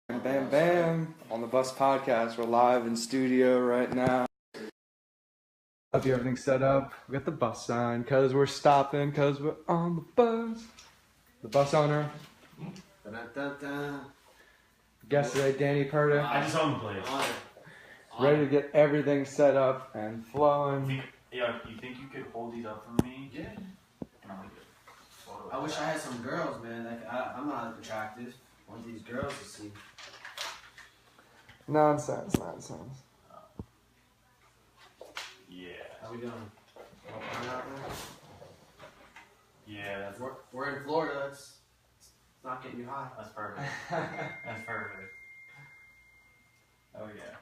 Bam, bam, bam. On the Bus Podcast. We're live in studio right now. Hope everything's set up. We got the bus sign because we're stopping because we're on the bus. The bus owner. Guest today, Danny Perdeck. I just own the place. Ready to get everything set up and flowing. You think you could hold these up for me? Yeah. I wish I had some girls, man. Like I'm not attractive. I want these girls to see. Nonsense. Yeah. How we doing? Yeah, that's we're in Florida. It's not getting you high. That's perfect. That's perfect. Oh yeah.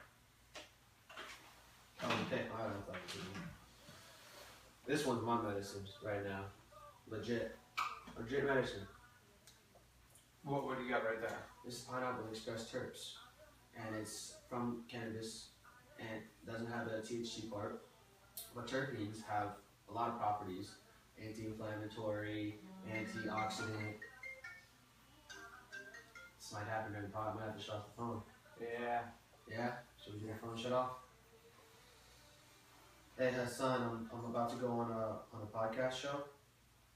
Oh, okay. I don't know. This one's my medicine right now. Legit medicine. What do you got right there? This is pineapple express terps, and it's from cannabis, and doesn't have the THC part. But terpenes have a lot of properties: anti-inflammatory, antioxidant. This might happen during the pod. I might have to shut off the phone. Yeah. Should we get your phone shut off? Hey, son, I'm about to go on a podcast show.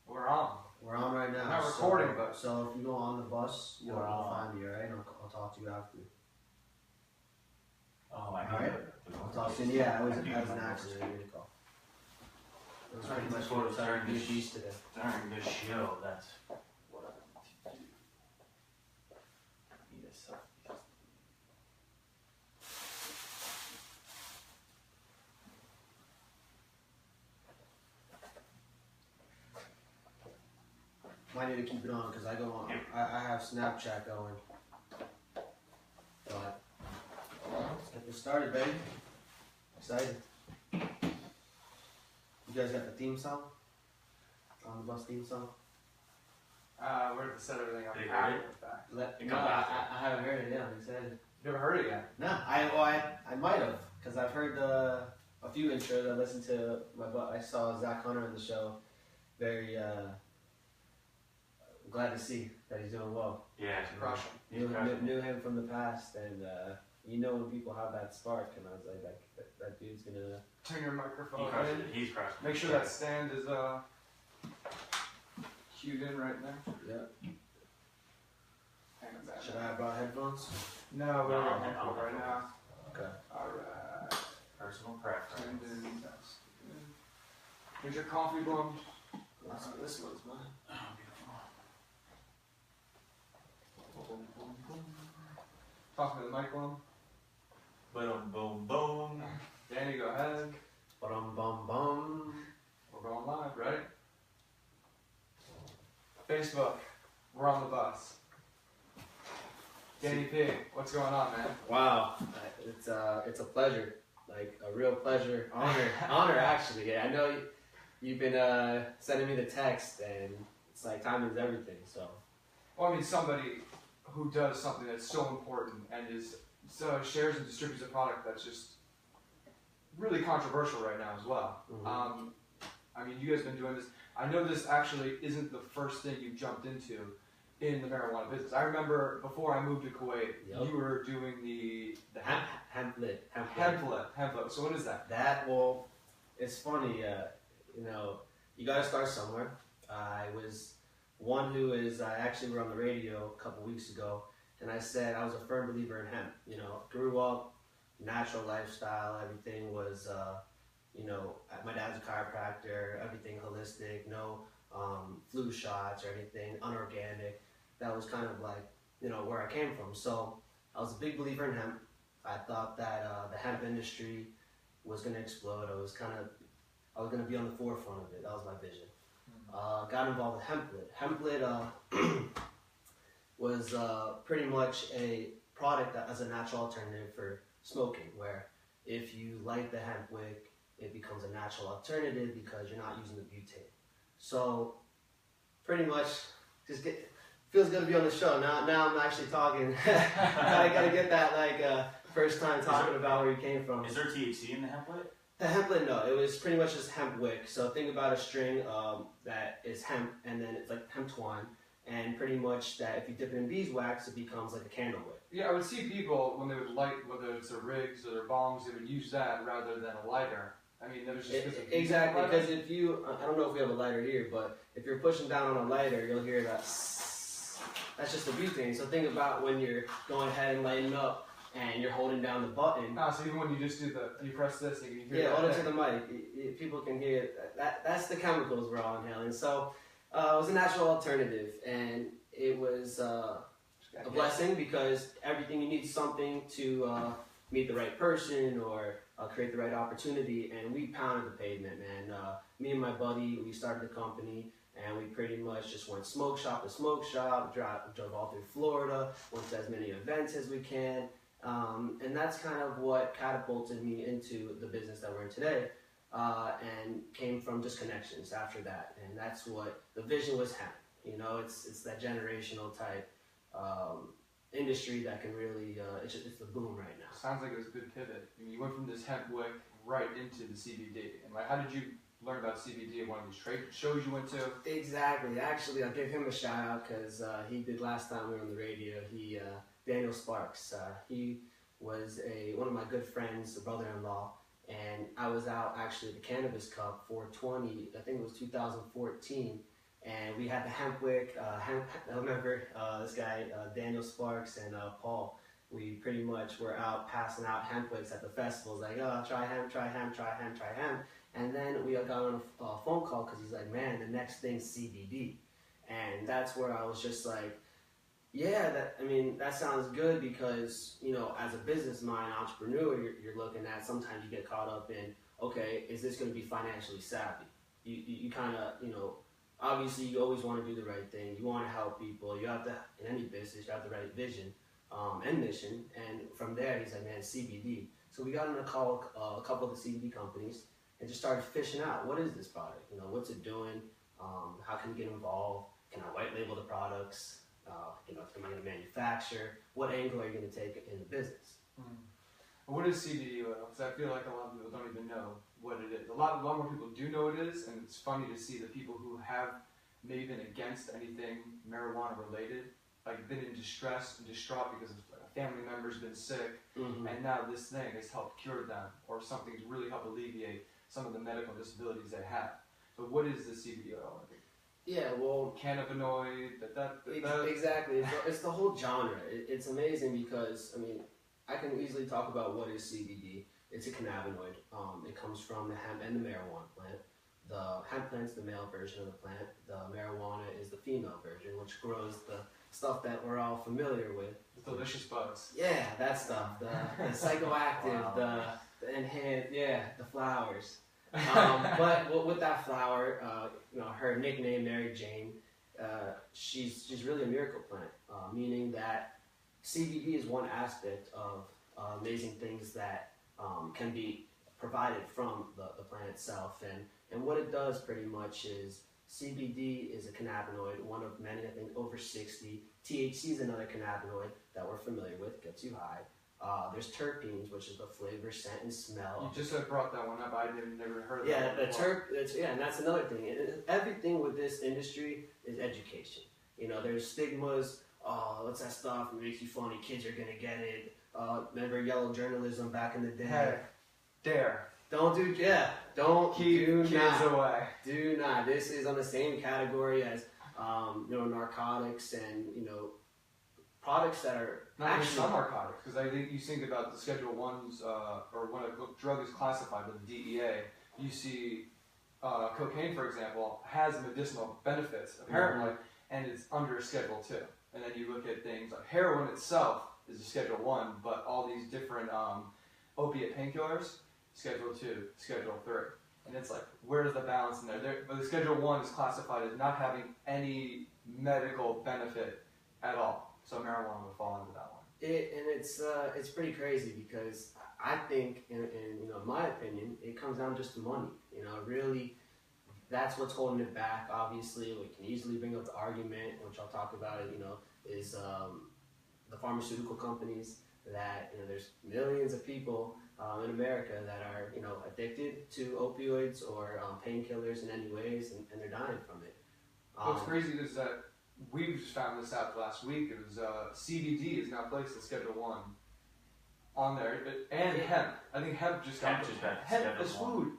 We're on. We're on right now. We're not recording, but so if you go on the bus, you'll find me, alright? I'll talk to you after. Oh my Alright? I'll talk to you. Yeah, it was an accident. I didn't call. It was pretty much what was starting to be a beast today. During this show, that's what I need to do. I need a selfie. Might need to keep it on because I go on. I have Snapchat going. But let's get this started, baby. Excited. You guys got the theme song? On the bus theme song? we're to set everything up. They heard it? I haven't heard it yet. I'm excited. You never heard it yet? No, I might have because I've heard a few intros. I listened to I saw Zach Hunter on the show. Very glad to see that he's doing well. Yeah, it's crushing. Knew him from the past, and when people have that spark, and I was like, that dude's gonna Turn your microphone in. He's crushing. Make sure that stand is cued in right there. Yeah. Hang on back. Should I have brought headphones? No, we're on headphone right now. Okay. Alright. Personal preference. And then that's good. Here's your coffee, Blum. This one's mine. Oh, beautiful. Talking to the mic, Blum. Boom, boom, boom. Danny, go ahead. Bum. We're going live, right? Facebook, we're on the bus. Danny P, what's going on, man? Wow, it's a pleasure, like a real pleasure, honor actually. Yeah, I know you've been sending me the text, and it's like timing is everything. So, Well, I mean, somebody who does something that's so important and shares and distributes a product that's just really controversial right now as well. Mm-hmm. I mean, you guys have been doing this. I know this actually isn't the first thing you jumped into in the marijuana business. I remember before I moved to Kuwait, you were doing the hemplet. So what is that? It's funny. You got to start somewhere. I was one who I actually were on the radio a couple weeks ago, and I said I was a firm believer in hemp. Grew up, natural lifestyle, everything was, my dad's a chiropractor, everything holistic, no flu shots or anything, unorganic. That was kind of like, where I came from. So I was a big believer in hemp. I thought that the hemp industry was going to explode. I was going to be on the forefront of it. That was my vision. Got involved with hemplet. Hemplet was pretty much a product that as a natural alternative for smoking, where if you light the hemp wick, it becomes a natural alternative because you're not using the butane. So pretty much feels good to be on the show. Now I'm actually talking. I gotta get that first time talking about where you came from. Is there THC in the hemplet? The hemplet, no. It was pretty much just hemp wick. So think about a string that is hemp, and then it's like hemp twine, and pretty much that if you dip it in beeswax, it becomes like a candle wick. Yeah, I would see people when they would light, whether it's their rigs or their bongs, they would use that rather than a lighter. I mean, that was just because of Exactly, because if you, I don't know if we have a lighter here, but if you're pushing down on a lighter, you'll hear that. That's just a butane. So think about when you're going ahead and lighting up and you're holding down the button. Ah, so even when you just do you press this, you can hear yeah, that. hold it to the mic. People can hear it. That's the chemicals we're all inhaling. So it was a natural alternative, and it was a blessing because everything you need something to meet the right person or create the right opportunity, and we pounded the pavement, man. Me and my buddy, we started the company, and we pretty much just went smoke shop to smoke shop, drove all through Florida, went to as many events as we can, and that's kind of what catapulted me into the business that we're in today, and came from just connections after that, and that's what the vision was hemp. You know, it's that generational type industry that can really, it's the boom right now. Sounds like it was a good pivot. I mean, you went from this hemp wick right into the CBD. And like, how did you learn about CBD at one of these trade shows you went to? Exactly. Actually, I'll give him a shout out because he did last time we were on the radio. He, Daniel Sparks, he was one of my good friends, a brother-in-law, and I was out actually at the Cannabis Cup 420, I think it was 2014, and we had the hemp wick. I remember this guy, Daniel Sparks and Paul. We pretty much were out passing out hemp wicks at the festivals, like, oh, try hemp, try hemp, try hemp, try hemp. And then we got on a phone call because he's like, man, the next thing's CBD. And that's where I was just like, yeah, that sounds good because, you know, as a business mind, entrepreneur, you're looking at, sometimes you get caught up in, okay, is this going to be financially savvy? You kind of, you know, obviously you always want to do the right thing. You want to help people. You have to, in any business, you have the right vision and mission. And from there, he's like, man, CBD. So we got on a call a couple of the CBD companies and just started fishing out, what is this product? You know, what's it doing? How can we get involved? Can I white label the products? You know, am I going to manufacture? What angle are you going to take in the business? What is CBD oil? Because I feel like a lot of people don't even know what it is. A lot more people do know what it is, and it's funny to see the people who have maybe been against anything marijuana related, like been in distress and distraught because a family member's been sick, and now this thing has helped cure them, or something's really helped alleviate some of the medical disabilities they have. So what is the CBD oil? Yeah, well, cannabinoid, exactly. It's the whole genre. It's amazing because, I mean, I can easily talk about what is CBD. It's a cannabinoid. It comes from the hemp and the marijuana plant. The hemp plant's the male version of the plant. The marijuana is the female version, which grows the stuff that we're all familiar with. The delicious buds. Yeah, that stuff. The psychoactive, the enhanced, the flowers. But with that flower, you know, her nickname, Mary Jane, she's really a miracle plant, meaning that CBD is one aspect of amazing things that can be provided from the plant itself. And what it does pretty much is CBD is a cannabinoid, one of many, I think over 60. THC is another cannabinoid that we're familiar with, gets you high. There's terpenes, which is the flavor, scent, and smell. You just brought that one up. I never heard of that. Yeah, and that's another thing. Everything with this industry is education. You know, there's stigmas. Oh, what's that stuff? It makes you funny. Kids are gonna get it. Remember yellow journalism back in the day? Hey, dare. Don't do keep kids away. Do not. This is on the same category as you know, narcotics and, you know, products that are not actually some narcotics, because I think you think about the Schedule 1s, or when a drug is classified with the DEA, you see cocaine, for example, has medicinal benefits, apparently, and it's under a Schedule 2. And then you look at things like heroin itself is a Schedule 1, but all these different opiate painkillers, Schedule 2, Schedule 3. And it's like, where's the balance in there? But the Schedule 1 is classified as not having any medical benefit at all. So marijuana would fall into that one. It's pretty crazy because I think, in you know, my opinion, it comes down just to money. You know, really, that's what's holding it back. Obviously, we can easily bring up the argument, which I'll talk about it. You know, is the pharmaceutical companies that, you know, there's millions of people in America that are, you know, addicted to opioids or painkillers in any ways, and they're dying from it. What's crazy is that we just found this out last week. It was CBD is now placed as Schedule 1 on there, and hemp. I think hemp just got hemp is food.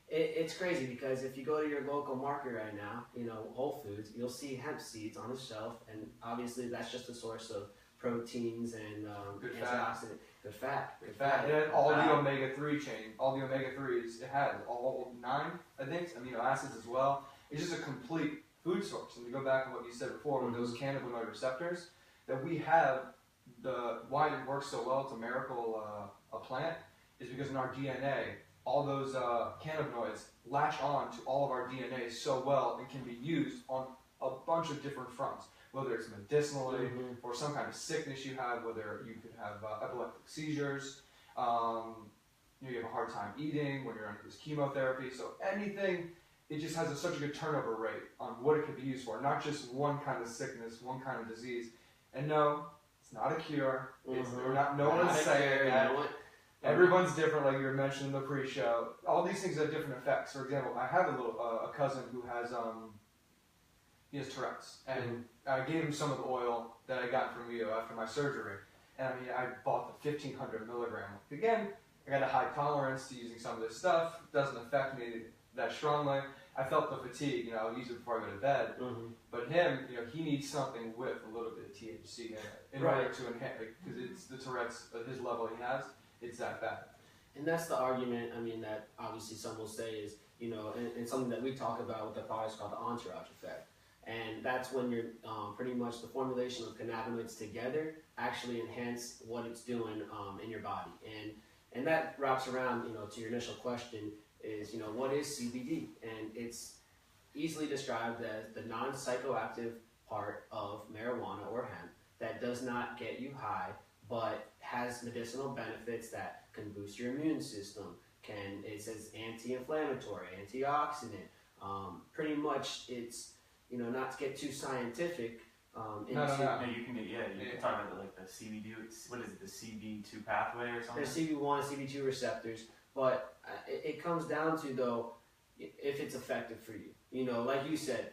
It's crazy because if you go to your local market right now, you know, Whole Foods, you'll see hemp seeds on the shelf, and obviously that's just a source of proteins and good antioxidant, good fat. And all the omega-3 chain, all the omega-3s, it has all 9, I think, amino acids as well. It's just a complete food source. And to go back to what you said before with those cannabinoid receptors, that we have, why it works so well, it's a miracle, a plant, is because in our DNA, all those cannabinoids latch on to all of our DNA so well and can be used on a bunch of different fronts, whether it's medicinally or some kind of sickness you have, whether you could have epileptic seizures, you have a hard time eating when you're under this chemotherapy, so anything, it just has such a good turnover rate on what it could be used for, not just one kind of sickness, one kind of disease. And no, it's not a cure. No one's saying that. Everyone's different, like you were mentioning in the pre-show. All these things have different effects. For example, I have a cousin who has he has Tourette's, and I gave him some of the oil that I got from you after my surgery. And I mean, I bought the 1,500 milligram. Again, I got a high tolerance to using some of this stuff. It doesn't affect me that strongly. I felt the fatigue, I'll use it before I go to bed. But him, he needs something with a little bit of THC in it in order to enhance, because it's the Tourette's at his level he has. It's that bad. And that's the argument, that obviously some will say is, and something that we talk about with the products called the entourage effect. And that's when you're pretty much the formulation of cannabinoids together actually enhance what it's doing in your body. And that wraps around, to your initial question is, what is CBD? And it's easily described as the non-psychoactive part of marijuana or hemp that does not get you high, but has medicinal benefits that can boost your immune system. It says anti-inflammatory, antioxidant. Pretty much, it's not to get too scientific. You can talk about the CBD. What is it? The CB2 pathway or something? There's CB1, CB2 receptors, but it comes down to though if it's effective for you. Like you said.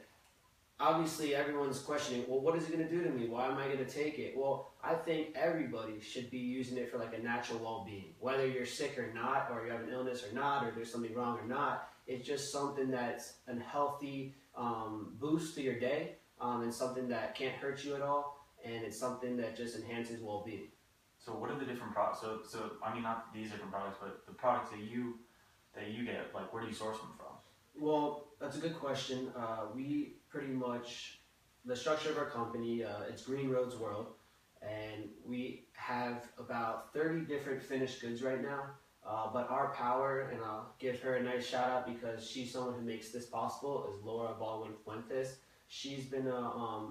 Obviously, everyone's questioning, well, what is it going to do to me? Why am I going to take it? Well, I think everybody should be using it for like a natural well-being. Whether you're sick or not, or you have an illness or not, or there's something wrong or not, it's just something that's a healthy boost to your day, and something that can't hurt you at all, and it's something that just enhances well-being. So what are the different products? So I mean, not these different products, but the products that you get, like where do you source them from? Well, that's a good question. We pretty much, the structure of our company, it's Green Roads World, and we have about 30 different finished goods right now. But our power, and I'll give her a nice shout out because she's someone who makes this possible, is Laura Baldwin Fuentes. She's been a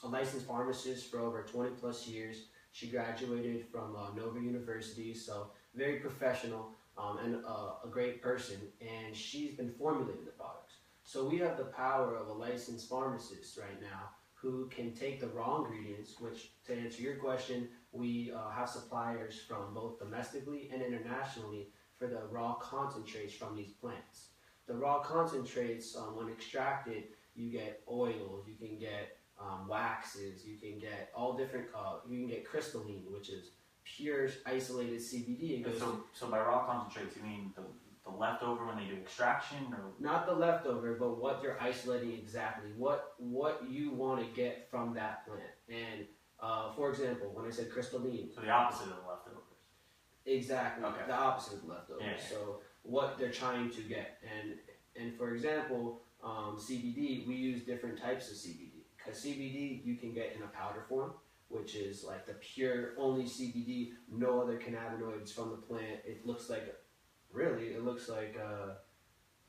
licensed pharmacist for over 20 plus years. She graduated from Nova University, so very professional. And a great person, and she's been formulating the products. So we have the power of a licensed pharmacist right now who can take the raw ingredients, which, to answer your question, we have suppliers from both domestically and internationally for the raw concentrates from these plants. The raw concentrates, when extracted, you get oils, you can get waxes, you can get all different, you can get crystalline, which is pure isolated CBD. So by raw concentrates, you mean the leftover when they do extraction, or not the leftover, but what you're isolating exactly, what you want to get from that plant. And for example, when I said crystalline, so the opposite of the leftovers. Exactly, okay. The opposite of the leftovers. Yeah. So what they're trying to get, and for example, CBD, we use different types of CBD because CBD you can get in a powder form, which is like the pure only CBD, no other cannabinoids from the plant. It looks like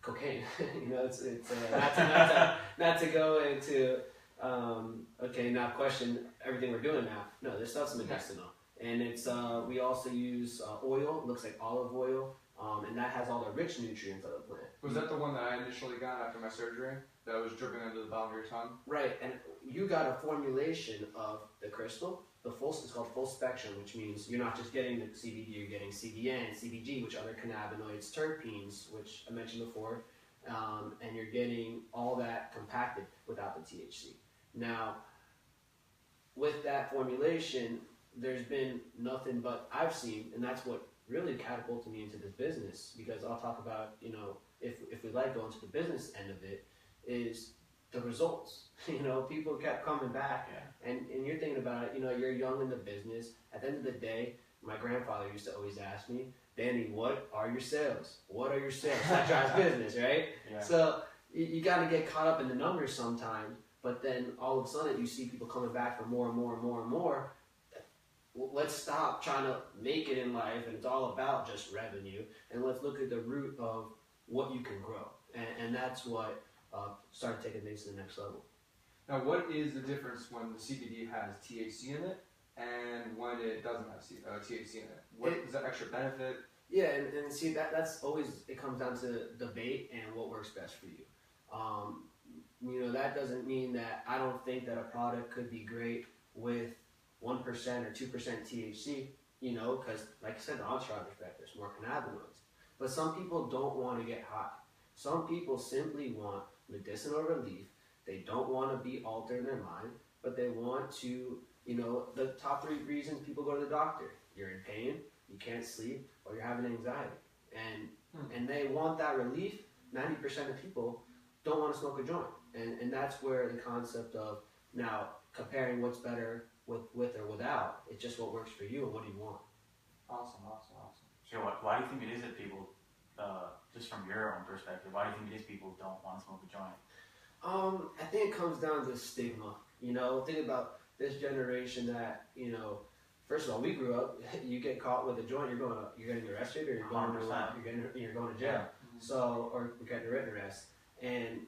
cocaine. It's not to go into now question everything we're doing now. No, this stuff's medicinal, and it's we also use oil. It looks like olive oil, and that has all the rich nutrients of the plant. Was that the one that I initially got after my surgery? That was dripping into the bottom of your tongue? Right, and you got a formulation of the crystal. It's called full spectrum, which means you're not just getting the CBD, you're getting CBN, CBG, which are other cannabinoids, terpenes, which I mentioned before, and you're getting all that compacted without the THC. Now, with that formulation, there's been nothing but I've seen, and that's what really catapulted me into this business, because I'll talk about, you know, if we like going to the business end of it, is the results. You know, people kept coming back, and you're thinking about it, you know, you're young in the business. At the end of the day, my grandfather used to always ask me, Danny, what are your sales? What are your sales? That drives business, right? Yeah. So you got to get caught up in the numbers sometimes, but then all of a sudden you see people coming back for more and more and more and more. Let's stop trying to make it in life, and it's all about just revenue, and let's look at the root of what you can grow, and that's what started taking things to the next level. Now, what is the difference when the CBD has THC in it and when it doesn't have THC in it? What is that extra benefit? Yeah, and see, that's always, it comes down to debate and what works best for you. You know, that doesn't mean that I don't think that a product could be great with 1% or 2% THC, you know, because like I said, the entourage effect, there's more cannabinoids. But some people don't want to get high. Some people simply want medicinal relief. They don't want to be altered in their mind, but they want to, you know, the top 3 reasons people go to the doctor: you're in pain, you can't sleep, or you're having anxiety. And they want that relief. 90% of people don't want to smoke a joint. And that's where the concept of now comparing what's better with or without, it's just what works for you and what do you want. Awesome. So why do you think it is that people, just from your own perspective, why do you think it is people don't want to smoke a joint? I think it comes down to stigma. You know, think about this generation that, you know, first of all, we grew up, you get caught with a joint, you're getting arrested, or you're going to jail. Yeah. So, or you're getting a written arrest. And,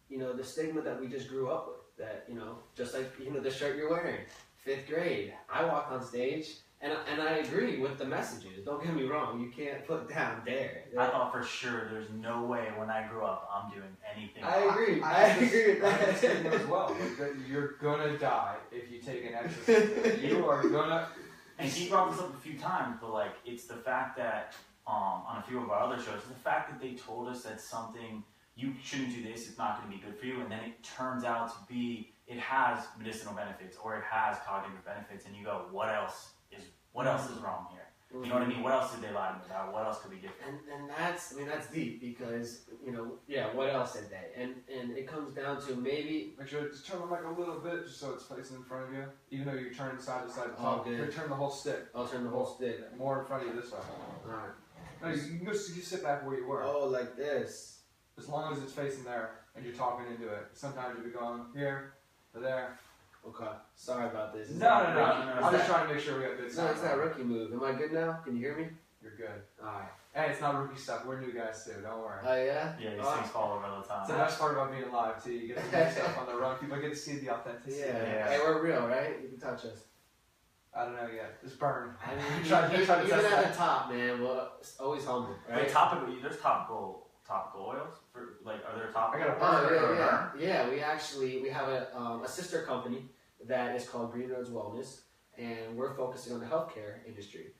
you know, the stigma that we just grew up with, that, you know, just like, you know, the shirt you're wearing, 5th grade, I walked on stage, and I agree with the messages. Don't get me wrong, you can't put down dare. I thought for sure there's no way when I grew up I'm doing anything. I agree. I agree with that. I understand as well. Like, that you're gonna die if you take an extra. You are gonna. And he brought this up a few times, but like it's the fact that on a few of our other shows, the fact that they told us that something, you shouldn't do this, it's not going to be good for you, and then it turns out to be it has medicinal benefits or it has cognitive benefits, and you go, what else is wrong here? You know what I mean? What else did they lie to me about? What else could we get? And that's deep, because, you know, yeah, what else did they? And it comes down to maybe. Make sure to just turn the mic a little bit, just so it's facing in front of you. Even though you're turning side to side to Oh, talk, good. turn the whole stick. I'll turn the whole stick. More in front of you this way. Alright. No, you can just sit back where you were. Oh, like this. As long as it's facing there and you're talking into it. Sometimes you'll be going here or there. Okay. Sorry about this. No. I'm just trying to make sure we have good No, sound. it's that rookie move. Am I good now? Can you hear me? You're good. Alright. Hey, it's not rookie stuff. We're new guys too. Don't worry. Oh, yeah? Yeah, these things fall over all the time. It's the best part about being live too. You get to do stuff on the run. People get to see the authenticity. Yeah. Hey, we're real, right? You can touch us. I don't know yet. It's burned. I mean, Try to even test at that. the top, man, well, it's always humble, right? Wait, there's topical oils for, like, are there topical? I got a Oh, yeah. We have a sister company that is called Green Roads Wellness, and we're focusing on the healthcare industry.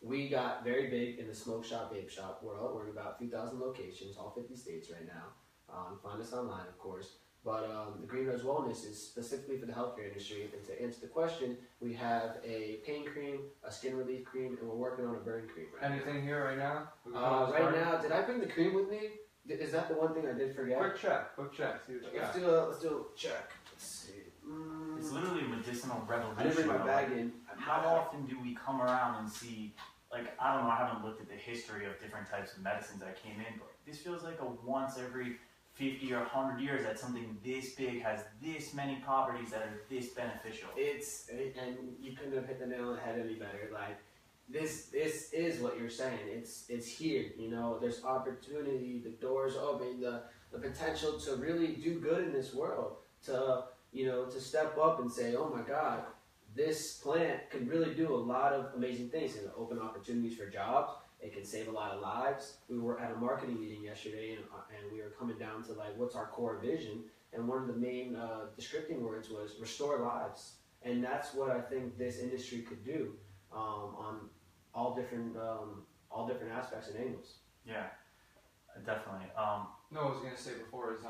We got very big in the smoke shop, vape shop world. We're in about a few thousand locations, all 50 states right now. Find us online, of course. But the Green Roads Wellness is specifically for the healthcare industry. And to answer the question, we have a pain cream, a skin relief cream, and we're working on a burn cream right Anything here right now? right now, did I bring the cream with me? Is that the one thing I did forget? Quick check. See what you Let's got. do a check. Let's see. It's literally a medicinal revolution. I didn't bring my though. bag in. How often do we come around and see, like, I don't know, I haven't looked at the history of different types of medicines that came in, but this feels like a once every 50 or 100 years that something this big has this many properties that are this beneficial. And you couldn't have hit the nail on the head any better. Like, this is what you're saying. It's here, you know, there's opportunity, the doors open, the potential to really do good in this world, to, you know, to step up and say, oh my God, this plant can really do a lot of amazing things. It can open opportunities for jobs. It can save a lot of lives. We were at a marketing meeting yesterday, and we were coming down to, like, what's our core vision? And one of the main descripting words was restore lives. And that's what I think this industry could do on all different aspects and angles. Yeah, definitely. No, what I was gonna say before is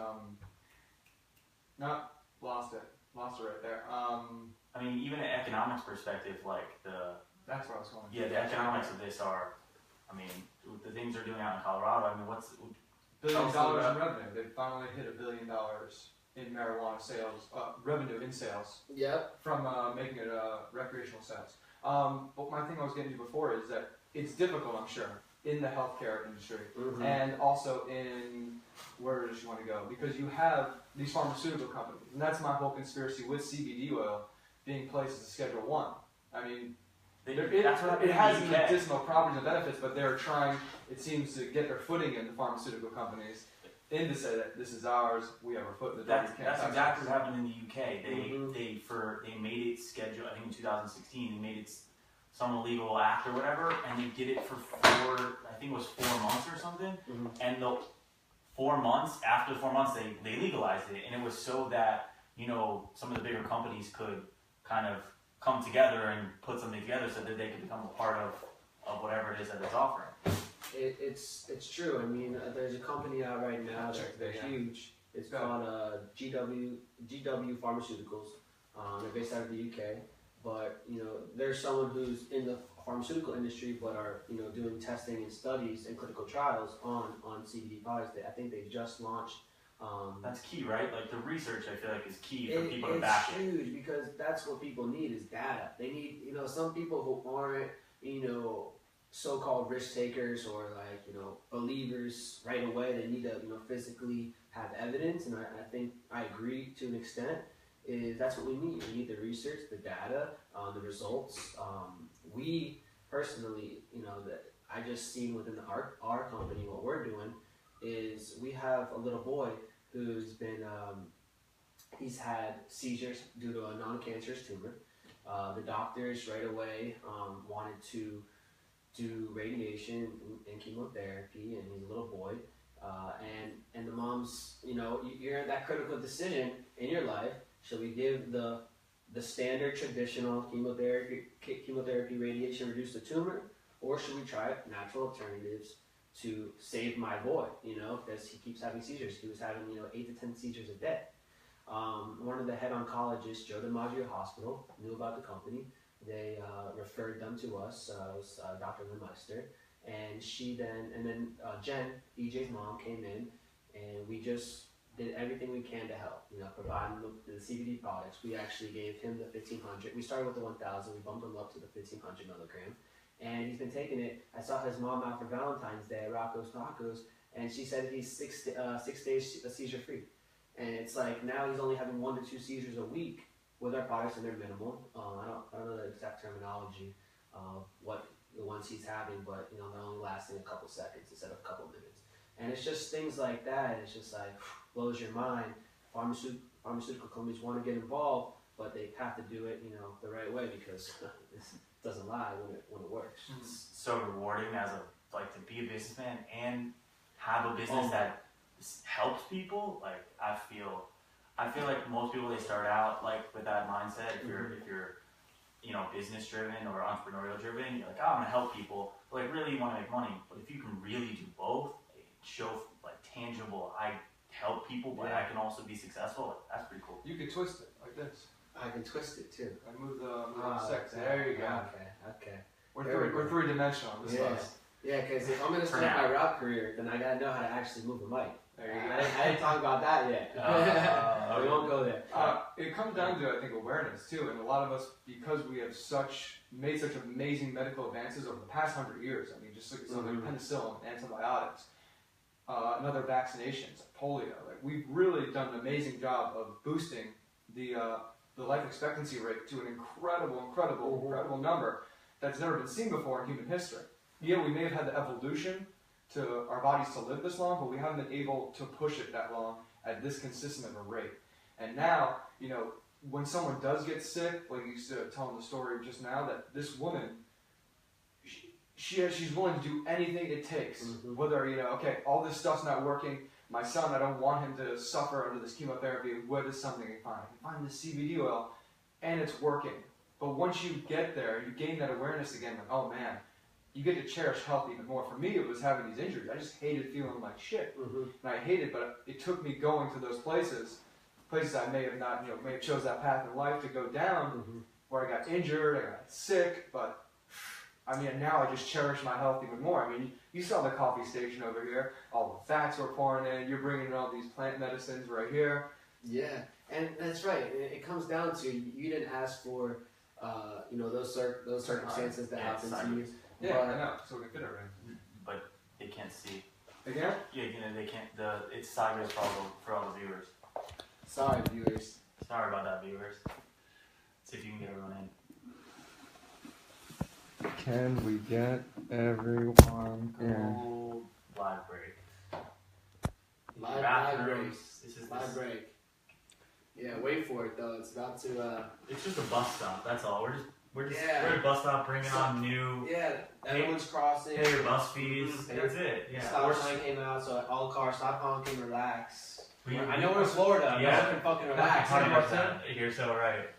lost it. lost it right there. I mean, even an economics perspective, like that's where I was going. Yeah, the economics of this are, I mean, the things they're doing out in Colorado. I mean, what's $1 billion in revenue. They finally hit $1 billion in marijuana sales, revenue in sales. Yep. From making it recreational sales. But my thing I was getting to before is that it's difficult, I'm sure, in the healthcare industry, and also in where does you want to go, because you have these pharmaceutical companies, and that's my whole conspiracy with CBD oil being placed as a Schedule 1. I mean, it has medicinal properties and benefits, but they're trying, it seems, to get their footing in the pharmaceutical companies and to say that this is ours, we have our foot in the door. That's exactly what happened in the UK. They made it schedule. I think in 2016 they made it some illegal act or whatever, and they did it for 4 months or something. And the 4 months after the 4 months they legalized it, and it was so that some of the bigger companies could kind of come together and put something together so that they could become a part of whatever it is that it's offering. It's true. I mean, there's a company out right now that's huge. It's called GW Pharmaceuticals. They're based out of the UK, but there's someone who's in the pharmaceutical industry, but are doing testing and studies and clinical trials on CBD products. I think they just launched. That's key, right? Like the research, I feel like is key for people to back it. It's huge because that's what people need is data. They need some people who aren't so-called risk takers or believers right away. They need to physically have evidence, and I think I agree to an extent. That's what we need. We need the research, the data, the results. We personally, that I just seen within our company, what we're doing is we have a little boy who's been he's had seizures due to a non-cancerous tumor. The doctors right away wanted to do radiation and chemotherapy, and he's a little boy, and the mom's, you're at that critical decision in your life. Should we give the standard traditional chemotherapy radiation reduce the tumor, or should we try natural alternatives to save my boy? Because he keeps having seizures. He was having 8 to 10 seizures a day. One of the head oncologists, Joe DiMaggio Hospital, knew about the company. They referred them to us. It was Dr. Lynn Meister, and then Jen, EJ's mom, came in, and we just did everything we can to help. Provide him the CBD products. We actually gave him the 1,500. We started with the 1,000. We bumped him up to the 1,500 milligram, and he's been taking it. I saw his mom out for Valentine's Day at Rocco's Tacos, and she said he's 6 days seizure free. And it's like now he's only having 1 to 2 seizures a week with our products, and they're minimal. I don't know the exact terminology of what the ones he's having, but they're only lasting a couple seconds instead of a couple minutes. And it's just things like that. It's just like blows your mind. Pharmaceutical companies want to get involved, but they have to do it, the right way, because it doesn't lie when it works. It's so rewarding to be a businessman and have a business that helps people. Like I feel like most people, they start out like with that mindset. If you're business driven or entrepreneurial driven, you're like, I'm gonna help people, but like really you want to make money. But if you can really do both, show like tangible, I help people, but I can also be successful. Like, that's pretty cool. You could twist it like this. I can twist it too. I move the sex. There you go. Okay. We're three-dimensional on this bus. Yeah, because if I'm gonna start my rap career, then I gotta know how to actually move a mic. There you go. I didn't talk about that yet. We won't go there. It comes down to, I think, awareness too, and a lot of us, because we have made such amazing medical advances over the past 100 years. I mean, just look at something like penicillin, antibiotics, and other vaccinations, polio. Like we've really done an amazing job of boosting the life expectancy rate to an incredible number that's never been seen before in human history. Yeah, we may have had the evolution to our bodies to live this long, but we haven't been able to push it that long at this consistent of a rate. And now, when someone does get sick, like you said, telling the story just now, that this woman, she's willing to do anything it takes. Whether, okay, all this stuff's not working, my son, I don't want him to suffer under this chemotherapy, what is something I can find? I can find this CBD oil, and it's working. But once you get there, you gain that awareness again, like, oh man, you get to cherish health even more. For me, it was having these injuries. I just hated feeling like shit. And I hated, but it took me going to those places places I may have not, may have chose that path in life to go down, where I got injured, I got sick, but I mean, now I just cherish my health even more. I mean, you saw the coffee station over here, all the fats we're pouring in, you're bringing in all these plant medicines right here. Yeah, and that's right. It comes down to you didn't ask for, those circumstances that happen to you. Yeah, I know. So we fit it right. But they can't see. They can't? Yeah, they can't. It's sideways for all the viewers. Sorry, viewers. Sorry about that, viewers. See if you can get everyone in. Can we get everyone in? Cool live break. Live break. This is Live break. Yeah, wait for it though. It's about to. It's just a bus stop. That's all. We're Yeah. at a bus stop bringing on new. Yeah, everyone's crossing. Pay your bus fees. That's it. Yeah. Stop sign came out, so all cars stop honking, relax. I know we- we're in Florida. Yeah. No one can fucking relax. 100%. You're so right.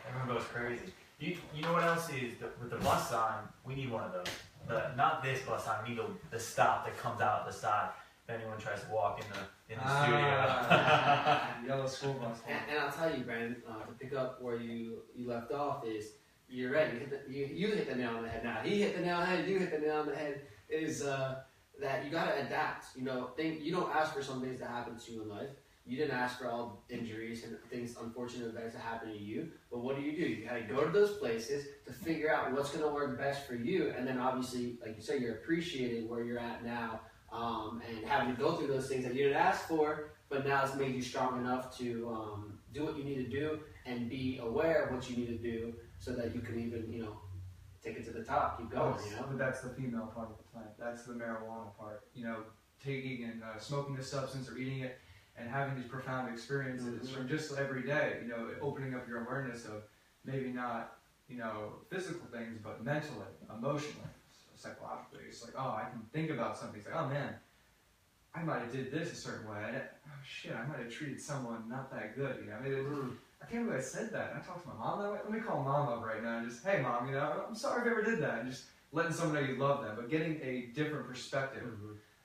Everyone goes crazy. You know what else is with the bus sign? We need one of those. Not this bus sign. We need the stop that comes out the side. If anyone tries to walk in the studio. Yellow school bus. And I'll tell you, Brandon, to pick up where you left off is you're right. You hit the nail on the head. Now he hit the nail on the head. You hit the nail on the head. Is that you gotta adapt. You don't ask for some things that happen to you in life. You didn't ask for all injuries and things, unfortunate events that happen to you. But what do? You gotta go to those places to figure out what's gonna work best for you. And then obviously, like you said, you're appreciating where you're at now, and having to go through those things that you didn't ask for, but now it's made you strong enough to do what you need to do and be aware of what you need to do so that you can even, take it to the top, keep going, But that's the female part of the plant. That's the marijuana part. Taking and smoking a substance or eating it and having these profound experiences from just every day, opening up your awareness of maybe not, physical things, but mentally, emotionally, psychologically. It's like, oh, I can think about something. It's like, oh man, I might have did this a certain way. I might have treated someone not that good. I can't believe I said that. I talked to my mom that way. Let me call mom up right now and just, hey mom, I'm sorry if I ever did that. And just letting someone know you love them, but getting a different perspective.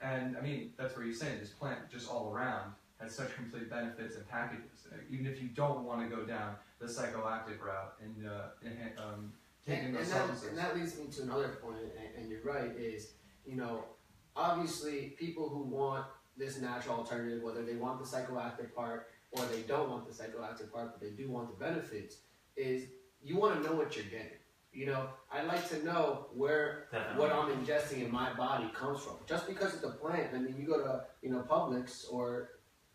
And I mean, that's what you're saying. This plant just all around has such complete benefits and packages. Even if you don't want to go down the psychoactive route and taking those substances. And that leads me to another point, and you're right, is, obviously people who want this natural alternative, whether they want the psychoactive part or they don't want the psychoactive part, but they do want the benefits, is you want to know what you're getting. I'd like to know where what I'm ingesting in my body comes from. Just because it's a plant, I mean, you go to, Publix or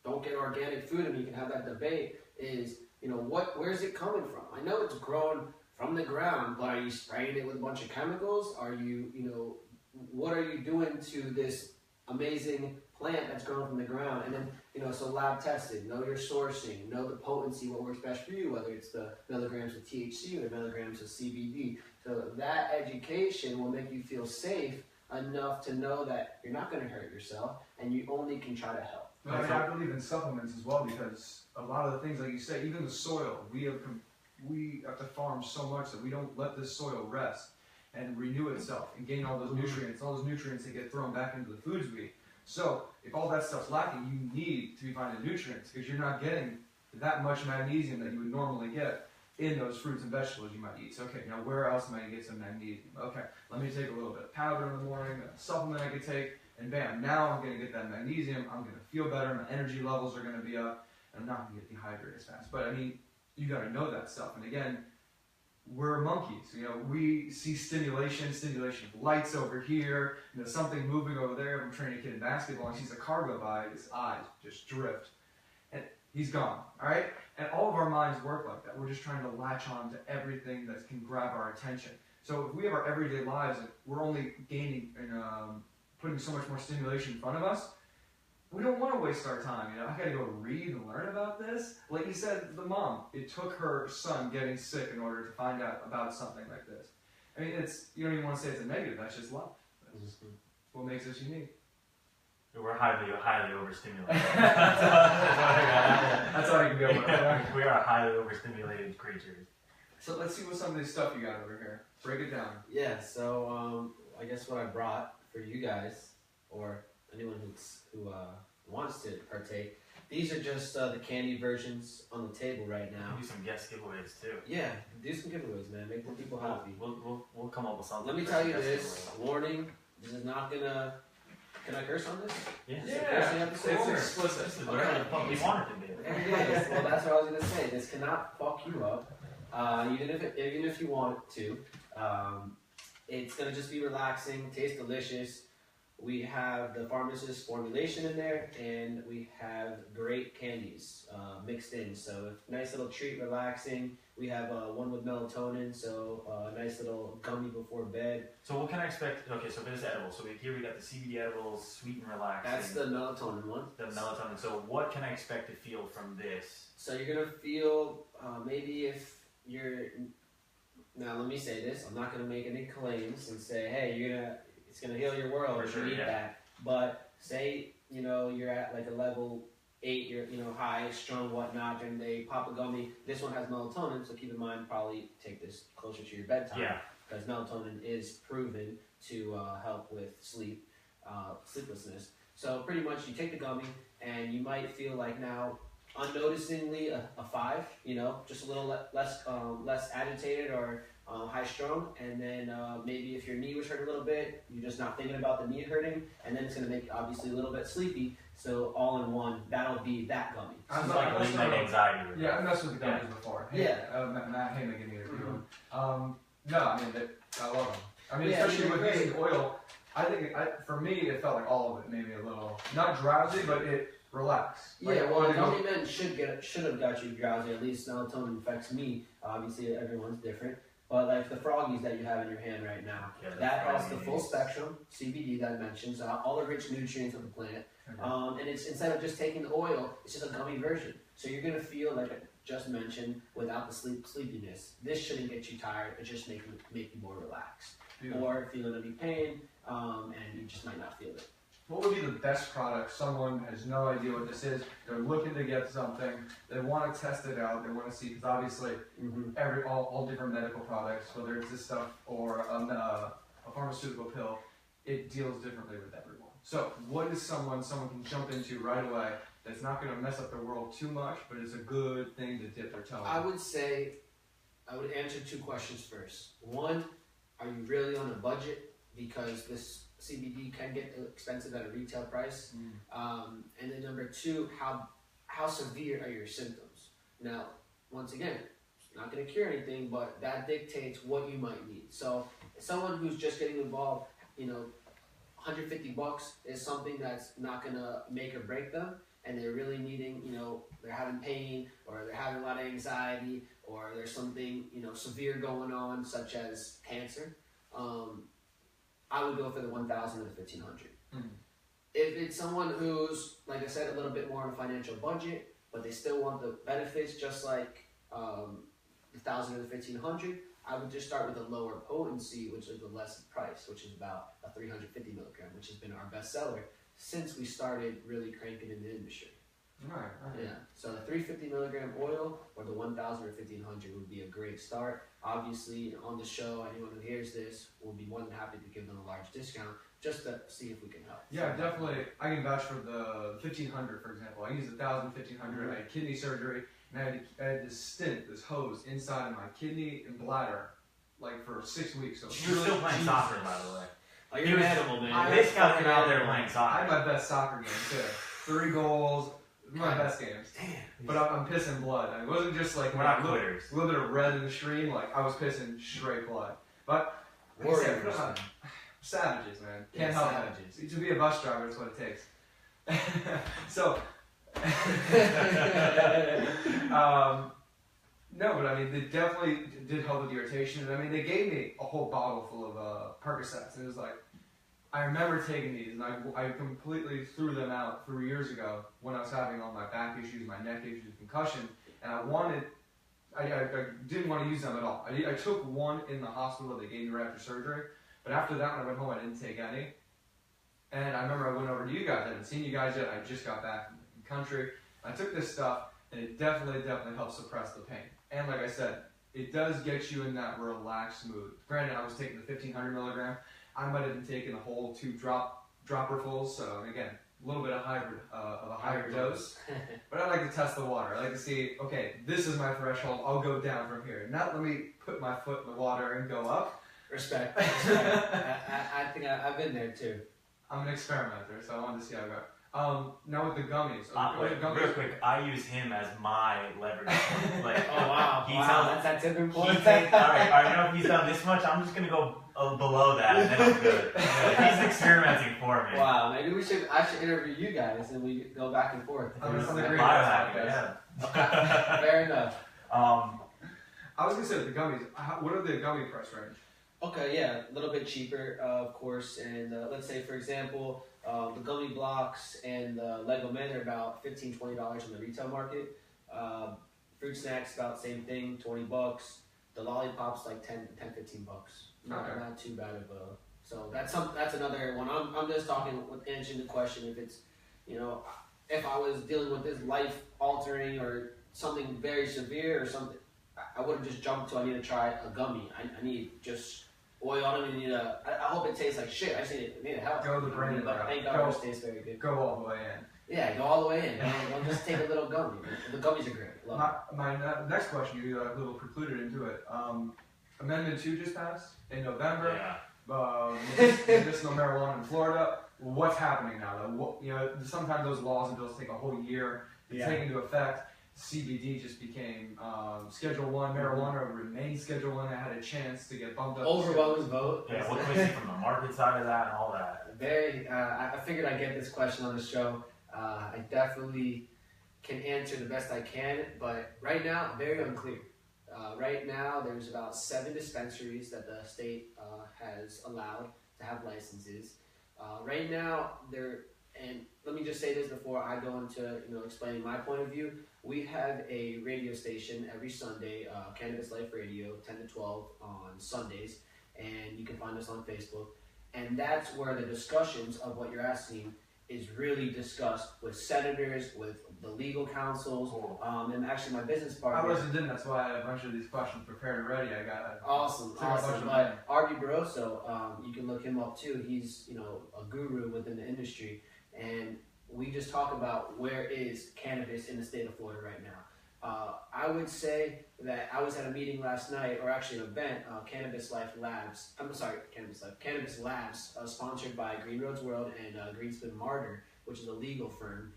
don't get organic food, and you can have that debate, is, where's it coming from? I know it's grown from the ground, but are you spraying it with a bunch of chemicals? Are you, what are you doing to this amazing plant that's grown from the ground? And then, so lab tested, know your sourcing, know the potency, what works best for you, whether it's the milligrams of THC or the milligrams of CBD. So that education will make you feel safe enough to know that you're not going to hurt yourself and you only can try to help. I believe in supplements as well, because a lot of the things, like you say, even the soil, we have to farm so much that we don't let this soil rest and renew itself and gain all those nutrients that get thrown back into the foods we eat. So if all that stuff's lacking, you need to be finding nutrients, because you're not getting that much magnesium that you would normally get in those fruits and vegetables you might eat. So okay, now where else am I going to get some magnesium? Okay, let me take a little bit of powder in the morning, a supplement I could take, and bam, now I'm going to get that magnesium, I'm going to feel better, my energy levels are going to be up, and I'm not going to get dehydrated as fast. But I mean, you got to know that stuff. And again, we're monkeys. We see stimulation, lights over here, something moving over there. I'm training a kid in basketball, and he sees a car go by, his eyes just drift, and he's gone. All right, and all of our minds work like that. We're just trying to latch on to everything that can grab our attention. So if we have our everyday lives and we're only gaining and putting so much more stimulation in front of us, we don't want to waste our time. I got to go read and learn about this. Like you said, the mom, it took her son getting sick in order to find out about something like this. I mean, you don't even want to say it's a negative. That's just life. That's what makes us unique. We're highly overstimulated. That's all you can go with. We are highly overstimulated creatures. So let's see what some of this stuff you got over here. Break it down. Yeah, so I guess what I brought for you guys, or anyone who wants to partake. These are just the candy versions on the table right now. Do some guest giveaways too. Yeah, do some giveaways, man. Make more people happy. We'll come up with something. Let me tell you this. Warning, this is not gonna... Can I curse on this? Yeah. It's explicit. This is whatever the fuck we want it to be. Well, that's what I was gonna say. This cannot fuck you up, even if you want it to. It's gonna just be relaxing, taste delicious. We have the pharmacist formulation in there, and we have great candies mixed in. So nice little treat, relaxing. We have one with melatonin, so a nice little gummy before bed. So what can I expect? Okay, so this edible. So here we got the CBD edibles, sweet and relaxing. That's the melatonin one. The melatonin. So what can I expect to feel from this? So you're gonna feel maybe if you're... Now let me say this. I'm not gonna make any claims and say, hey, it's gonna heal your world if you eat that. But say you're at like a level 8, you're high, strong, whatnot, and they pop a gummy. This one has melatonin, so keep in mind probably take this closer to your bedtime. Yeah. Because melatonin is proven to help with sleeplessness. So pretty much you take the gummy and you might feel like now unnoticingly a 5, just a little less agitated or high strung, and then maybe if your knee was hurt a little bit, you're just not thinking about the knee hurting, and then it's going to make you obviously a little bit sleepy. So all in one, that'll be that gummy. It's like late night anxiety. Yeah, I messed with the gummies before. Matt Hayman gave me a few of them. No, I mean, I love them. I mean, especially with using oil, I think for me, it felt like all of it made me a little, not drowsy, but it relaxed. Yeah, well, gummy men should have got you drowsy. At least melatonin affects me. Obviously, everyone's different. But like the froggies that you have in your hand right now, that has the full spectrum CBD that I mentioned, so all the rich nutrients of the planet. Okay. And it's instead of just taking the oil, it's just a gummy version. So you're gonna feel like I just mentioned without the sleepiness. This shouldn't get you tired. It just make you more relaxed, or feeling any pain, and you just might not feel it. What would be the best product? Someone has no idea what this is. They're looking to get something. They want to test it out. They want to see, because obviously all different medical products, whether it's this stuff or a pharmaceutical pill, it deals differently with everyone. So what is someone can jump into right away that's not going to mess up their world too much, but is a good thing to dip their toe in? I would answer 2 questions first. One, are you really on a budget? Because this CBD can get expensive at a retail price. And then number 2, how severe are your symptoms? Now, once again, it's not going to cure anything, but that dictates what you might need. So someone who's just getting involved, $150 is something that's not going to make or break them, and they're really needing, they're having pain, or they're having a lot of anxiety, or there's something, severe going on, such as cancer. I would go for the 1,000 or the 1,500. If it's someone who's, like I said, a little bit more on a financial budget, but they still want the benefits, just like the 1,000 or the 1,500, I would just start with a lower potency, which is the less price, which is about a 350 milligram, which has been our best seller since we started really cranking in the industry. Right. Yeah. So the 350 milligram oil or the 1,000 or 1,500 would be a great start. Obviously, on the show, anyone who hears this will be more than happy to give them a large discount just to see if we can help. Yeah, definitely. I can vouch for the 1,500, for example. I used 1,000, 1,500. I had kidney surgery, and I had this hose inside of my kidney and bladder, like for 6 weeks. So you're still playing soccer, by the way. Oh, you're an animal, man. This guy went out there playing soccer. I had my best soccer game too. 3 goals. My best games. Damn. But I'm pissing blood. It wasn't just like we're not quitters. A little bit of red in the stream. Like I was pissing straight blood. But warriors, savages, man. Can't help it. To be a bus driver, that's what it takes. So, no, but I mean, they definitely did help with the irritation. And I mean, they gave me a whole bottle full of Percocets. And it was like, I remember taking these, and I completely threw them out 3 years ago when I was having all my back issues, my neck issues, concussion, and I didn't want to use them at all. I took one in the hospital that they gave me right after surgery, but after that, when I went home, I didn't take any. And I remember I went over to you guys. I hadn't seen you guys yet. I just got back from the country. I took this stuff, and it definitely helps suppress the pain. And like I said, it does get you in that relaxed mood. Granted, I was taking the 1,500 milligram. I might have been taking a whole 2 dropperfuls, so again, little bit of a higher dose. But I like to test the water. I like to see, okay, this is my threshold. I'll go down from here. Not let me put my foot in the water and go up. Respect. I think I've been there too. I'm an experimenter, so I wanted to see how it goes. Now with the gummies. Real quick, I use him as my leverage. Like, Oh wow, that's that tipping point. All right, I know if he's done this much, I'm just gonna go below that, and then I'm good. He's experimenting for me. Wow, maybe I should interview you guys and we go back and forth. Biohacking, yeah. Fair enough. I was gonna say the gummies. What are the gummy price range? Okay, yeah, a little bit cheaper, of course. And let's say, for example, the gummy blocks and the Lego Men are about $15, $20 in the retail market. Fruit snacks, about the same thing, $20. The lollipops, like $10, $15. Not too bad of a. So that's another one. I'm just talking with answering the question. If it's, if I was dealing with this life altering or something very severe or something, I wouldn't just jump to I need to try a gummy. I need just oil. I don't even need I hope it tastes like shit. I just need to help. Go the brain. Thank God it tastes very good. Go all the way in. Yeah, go all the way in. Don't just take a little gummy. The gummies are great. My next question, you got a little precluded into it. Amendment 2 just passed in November. Yeah. Medicinal marijuana in Florida. What's happening now? Sometimes those laws and bills take a whole year to take into effect. CBD just became Schedule 1. Marijuana remained Schedule 1. I had a chance to get bumped up. Overwhelming vote. Yeah, what do we see from the market side of that and all that? I figured I'd get this question on the show. I definitely can answer the best I can, but right now, very unclear. Right now, there's about 7 dispensaries that the state has allowed to have licenses. Right now, and let me just say this before I go into explaining my point of view. We have a radio station every Sunday, Cannabis Life Radio, 10 to 12 on Sundays, and you can find us on Facebook. And that's where the discussions of what you're asking is really discussed with senators, with the legal councils, and actually my business partner. I wasn't in, that's why I had a bunch of these questions prepared and ready. I got awesome. But Arby Barroso, you can look him up too. He's a guru within the industry, and we just talk about where is cannabis in the state of Florida right now. I would say that I was at a meeting last night, or actually an event, Cannabis Labs, sponsored by Green Roads World and Greenspin Martyr, which is a legal firm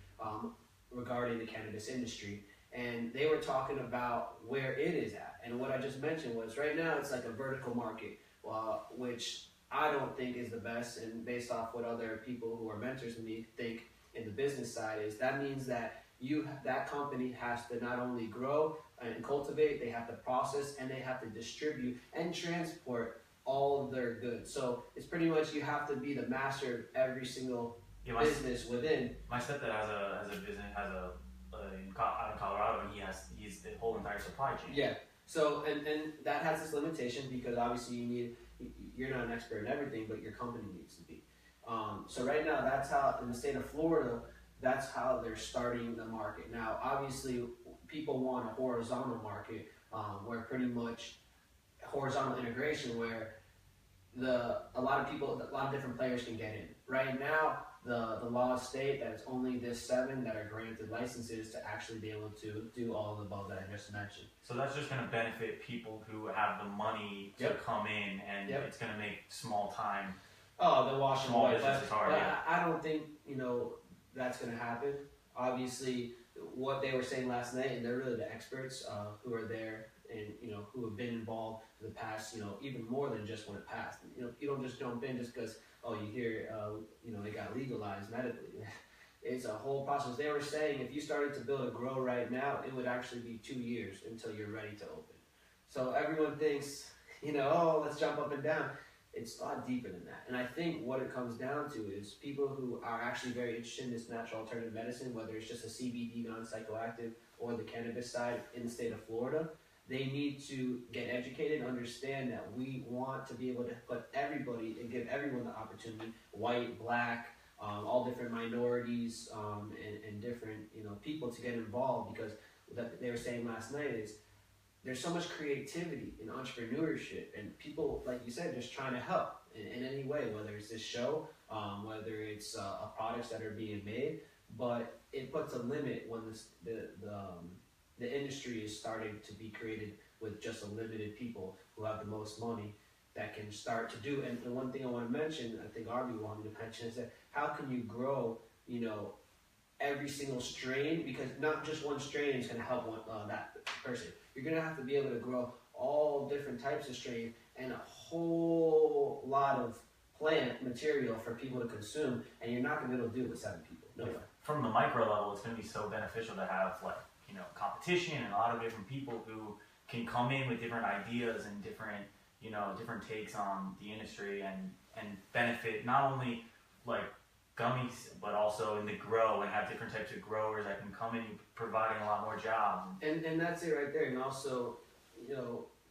regarding the cannabis industry. And they were talking about where it is at. And what I just mentioned was right now it's like a vertical market, which I don't think is the best. And based off what other people who are mentors to me think in the business side is, that means that that company has to not only grow and cultivate, they have to process and they have to distribute and transport all of their goods. So it's pretty much you have to be the master of every single business within. My stepdad has a business, in Colorado, and he's the whole entire supply chain. Yeah. So and that has its limitation because obviously you're not an expert in everything, but your company needs to be. So right now, that's how in the state of Florida, that's how they're starting the market. Now, obviously, people want a horizontal market where pretty much horizontal integration, where a lot of different players can get in. Right now, the laws state that it's only this 7 that are granted licenses to actually be able to do all of the above that I just mentioned. So that's just going to benefit people who have the money to come in, and it's going to make small time. Oh, they're washing away. But I don't think that's going to happen. Obviously, what they were saying last night, and they're really the experts who are there and who have been involved for the past even more than just when it passed. You don't just jump in just because you hear they got legalized medically. It's a whole process. They were saying if you started to build a grow right now, it would actually be 2 years until you're ready to open. So everyone thinks let's jump up and down. It's a lot deeper than that. And I think what it comes down to is people who are actually very interested in this natural alternative medicine, whether it's just a CBD non-psychoactive or the cannabis side in the state of Florida, they need to get educated and understand that we want to be able to put everybody and give everyone the opportunity, white, black, all different minorities, and different people to get involved, because what they were saying last night is there's so much creativity in entrepreneurship and people, like you said, just trying to help. in any way, whether it's this show, whether it's products that are being made, but it puts a limit when the industry is starting to be created with just a limited people who have the most money that can start to do. And the one thing I want to mention, I think Arby wanted to mention, is that how can you grow, every single strain, because not just one strain is going to help that person. You're going to have to be able to grow all different types of strain and a whole lot of plant material for people to consume, and you're not going to be able to do it with 7 people. No way. From the micro level, it's going to be so beneficial to have competition and a lot of different people who can come in with different ideas and different takes on the industry and benefit not only like gummies, but also in the grow, and have different types of growers that can come in providing a lot more jobs. And that's it right there. And also,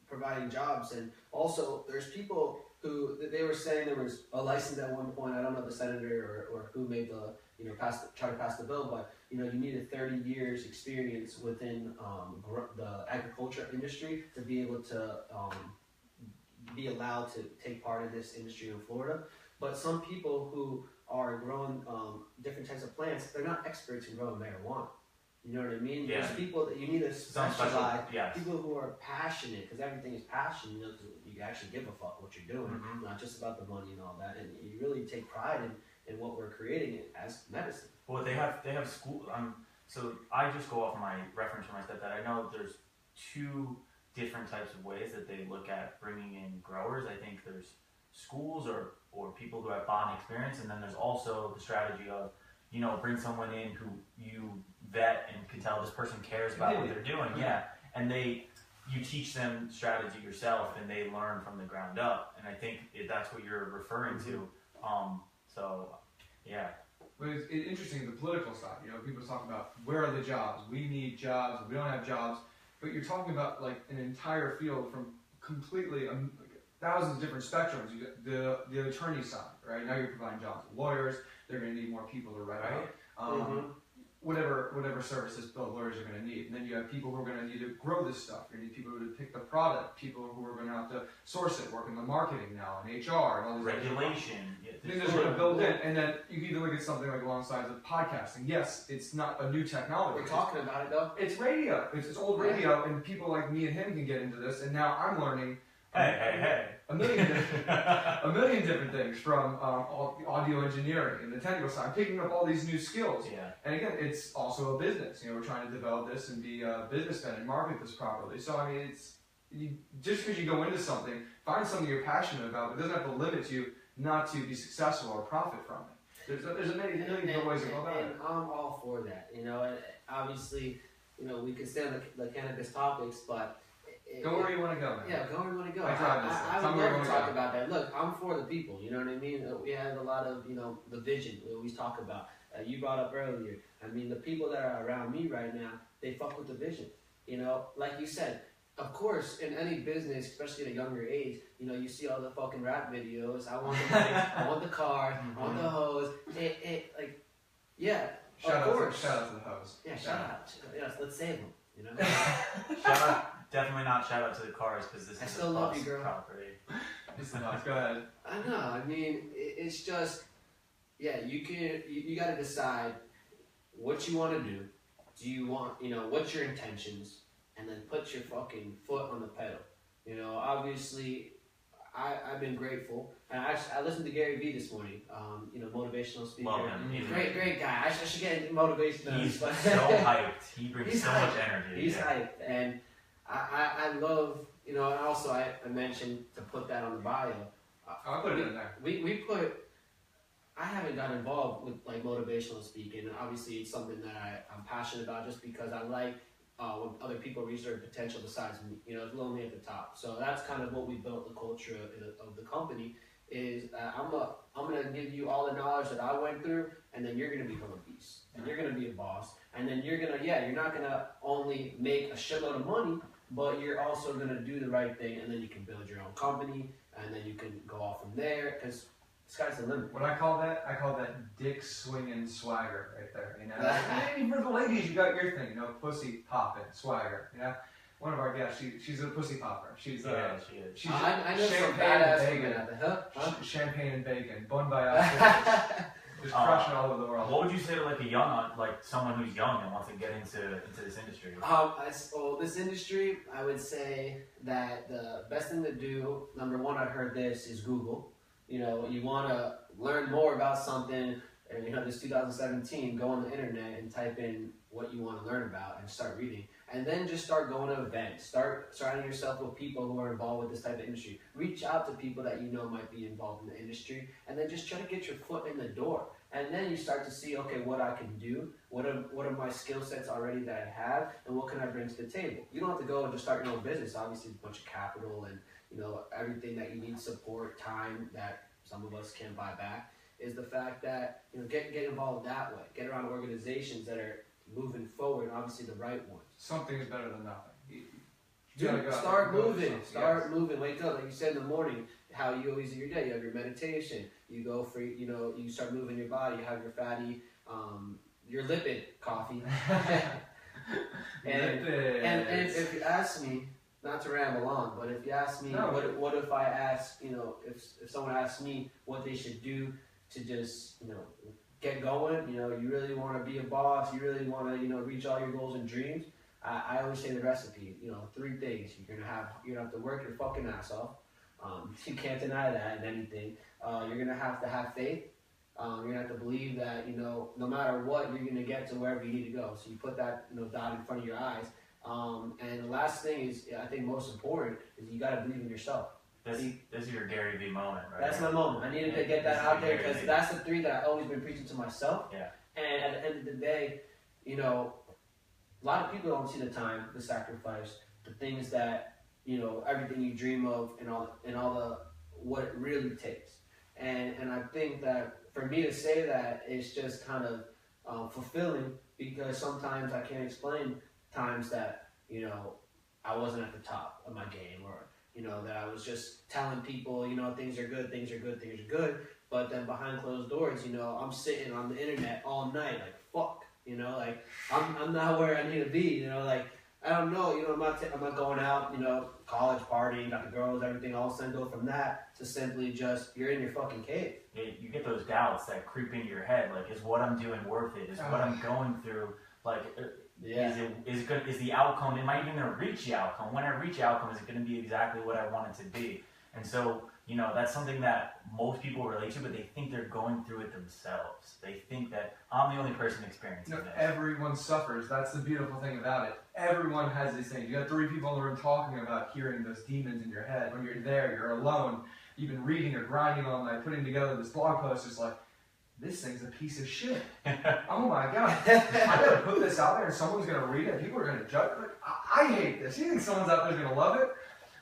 providing jobs. And also, there's people who, they were saying there was a license at one point. I don't know the senator or who made the, try to pass the bill, but, you needed 30 years experience within the agriculture industry to be able to be allowed to take part in this industry in Florida. But some people who are growing different types of plants, they're not experts in growing marijuana. You know what I mean? Yeah. There's people that you need to Some specialize. yes. People who are passionate, because everything is passion. Because you actually give a fuck what you're doing, not just about the money and all that. And you really take pride in what we're creating as medicine. Well, they have school. So I just go off my reference for my stepdad. I know there's 2 different types of ways that they look at bringing in growers. I think there's schools or people who have bond experience, and then there's also the strategy of bring someone in who you vet and can tell this person cares about what they're doing. Yeah, and you teach them strategy yourself, and they learn from the ground up. And I think that's what you're referring to. So yeah. But it's interesting, the political side. People talk about where are the jobs? We need jobs. We don't have jobs. But you're talking about like an entire field from completely thousands of different spectrums. You got the attorney side, right? Now you're providing jobs to lawyers. They're going to need more people to write out whatever services the lawyers are going to need. And then you have people who are going to need to grow this stuff. You're going to need people to pick the product. People who are going to have to source it, work in the marketing now, and HR, and all these regulation. Things are going to build in, and then you can even look at something like alongside of podcasting. Yes, it's not a new technology. We're talking about it though. It's radio. It's old radio, and people like me and him can get into this. And now I'm learning. Hey. A million different things from audio engineering and the technical side, picking up all these new skills. Yeah. And again, it's also a business. We're trying to develop this and be a businessman and market this properly. So I mean, just because you go into something, find something you're passionate about, but it doesn't have to limit you not to be successful or profit from it. There's a million different ways to go about it. And I'm all for that. And obviously, we can stay on the cannabis topics, but go where you want to go, man. Yeah, go where you want to go. I would love to talk about that. Look, I'm for the people. You know what I mean? We have a lot of, the vision we always talk about. You brought up earlier. I mean, the people that are around me right now, they fuck with the vision. Like you said, of course, in any business, especially at a younger age, you see all the fucking rap videos. I want the money, I want the car, I want the hose. Yeah, shout of course. Shout out to the hose. Yeah, shout out. Yes, let's save them. Shout out, definitely not shout out to the cars, because this is still love you, girl. Property. Go ahead. I know. I mean, it's just, you got to decide what you want to do. Do you want, what's your intentions? And then put your fucking foot on the pedal. Obviously, I've been grateful. And I listened to Gary Vee this morning, motivational speaker. Love him. Great guy. I should get into motivation. He's so hyped. He brings so much energy. He's hyped. And I love, and also I mentioned to put that on the bio. I'll put it in there. I haven't got involved with like motivational speaking, and obviously it's something that I'm passionate about just because I like when other people reach their potential besides me. It's lonely at the top. So that's kind of what we built the culture of the company is I'm going to give you all the knowledge that I went through, and then you're going to become a beast, and you're going to be a boss, and then you're not going to only make a shitload of money, but you're also going to do the right thing, and then you can build your own company, and then you can go off from there, because sky's the limit. What I call that dick swinging swagger right there. Maybe for the ladies, you got your thing, pussy popping swagger. one of our guests. She's a pussy popper. She's she is. She's I know some champagne badass and women bacon. out there. Huh? Champagne and bacon. Bon voyage. Just crushing all over the world. What would you say to like someone who's young and wants to get into this industry? This industry, I would say that the best thing to do, number one, I heard this, is Google. You know, you want to learn more about something, and you know, this 2017, go on the internet and type in what you want to learn about and start reading. And then just start going to events. Start surrounding yourself with people who are involved with this type of industry. Reach out to people that you know might be involved in the industry, and then just try to get your foot in the door. And then you start to see, okay, what I can do, what are my skill sets already that I have, and what can I bring to the table. You don't have to go and just start your own business. Obviously, a bunch of capital and everything that you need, support, time that some of us can't buy back, is the fact that get involved that way. Get around organizations that are moving forward, and obviously the right ones. Something is better than nothing. Start moving. Start moving. Wake up, like you said in the morning. How you always do your day. You have your meditation. You go for you start moving your body. You have your fatty, your lipid coffee. and if you ask me, not to ramble on, but if you ask me, what if I ask, if someone asks me what they should do to just get going, you really want to be a boss, you really want to reach all your goals and dreams. I always say the recipe, 3 things. You're gonna have to work your fucking ass off. You can't deny that in anything. You're gonna have to have faith. You're gonna have to believe that no matter what, you're gonna get to wherever you need to go. So you put that dot in front of your eyes. And the last thing is, I think most important, is you gotta believe in yourself. This is your Gary V moment, right? That's my moment. I needed to get that out there because that's the 3 that I've always been preaching to myself. Yeah. And at the end of the day, a lot of people don't see the time, the sacrifice, the things that everything you dream of, and all the what it really takes. And I think that for me to say that, it's just kind of fulfilling, because sometimes I can't explain times that I wasn't at the top of my game, or that I was just telling people things are good, things are good, things are good, but then behind closed doors, I'm sitting on the internet all night like fuck, like I'm not where I need to be, like I don't know, I'm not going out, college partying, got the girls, everything. All of a sudden go from that to simply just you're in your fucking cave. You get those doubts that creep into your head, like, is what I'm doing worth it? Is what I'm going through, like, is the outcome, am I even going to reach the outcome? When I reach the outcome, is it going to be exactly what I want it to be? And so, that's something that most people relate to, but they think they're going through it themselves. They think that I'm the only person experiencing this. Everyone suffers. That's the beautiful thing about it. Everyone has these things. You got 3 people in the room talking about hearing those demons in your head. When you're there, you're alone. You've been reading or grinding all night, putting together this blog post. It's like, this thing's a piece of shit. Oh my God. I gotta put this out there and someone's gonna read it. People are gonna judge it. Like, I hate this. You think someone's out there's gonna love it?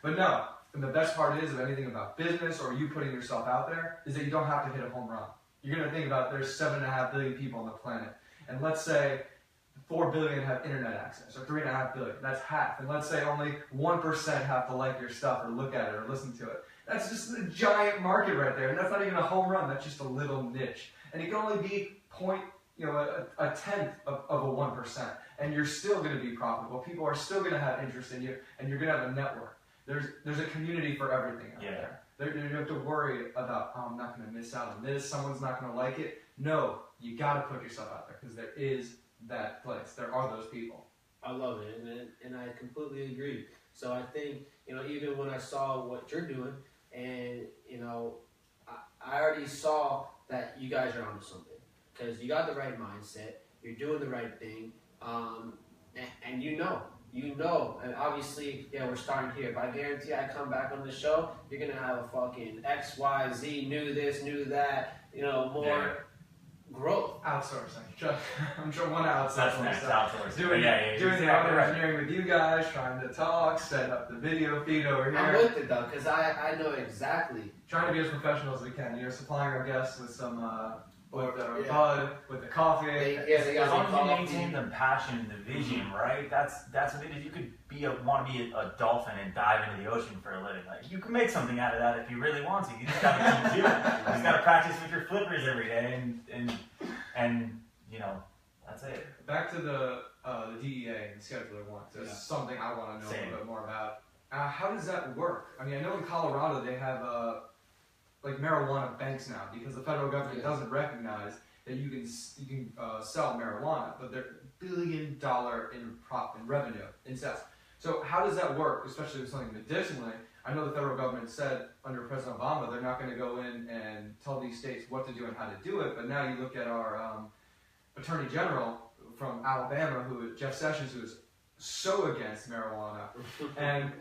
But no. And the best part is of anything about business or you putting yourself out there is that you don't have to hit a home run. You're going to think about there's 7.5 billion people on the planet. And let's say 4 billion have internet access, or 3.5 billion. That's half. And let's say only 1% have to like your stuff or look at it or listen to it. That's just a giant market right there. And that's not even a home run. That's just a little niche. And it can only be a tenth of a 1%. And you're still going to be profitable. People are still going to have interest in you, and you're going to have a network. There's a community for everything out there. You don't have to worry about, I'm not going to miss out on this, someone's not going to like it. No, you got to put yourself out there, because there is that place. There are those people. I love it, and I completely agree. So I think, even when I saw what you're doing, and, I already saw that you guys are onto something, because you got the right mindset, you're doing the right thing, and and obviously, we're starting here, but I guarantee I come back on the show, you're going to have a fucking X, Y, Z, knew this, knew that, more growth. Outsourcing. I'm sure one outsourcing. That's next, outsourcing. Doing the audio engineering with you guys, trying to talk, set up the video feed over here. I'm with it though, because I know exactly. Trying to be as professional as we can. Supplying our guests with some bud, with the coffee. As long as you maintain the passion and the vision, right? That's what it is. You could want to be a dolphin and dive into the ocean for a living. Like, you can make something out of that if you really want to. You just got to keep doing it. You just got to practice with your flippers every day, and that's it. Back to the the DEA and Scheduler One. So Yeah. it's something I want to know a Same. little bit more about. How does that work? I mean, I know in Colorado they have like marijuana banks now because the federal government doesn't recognize that you can sell marijuana, but they're $1 billion in revenue in sales. So how does that work, especially with something medicinally? I know the federal government said under President Obama they're not going to go in and tell these states what to do and how to do it, but now you look at our Attorney General from Alabama, Jeff Sessions, who is so against marijuana, and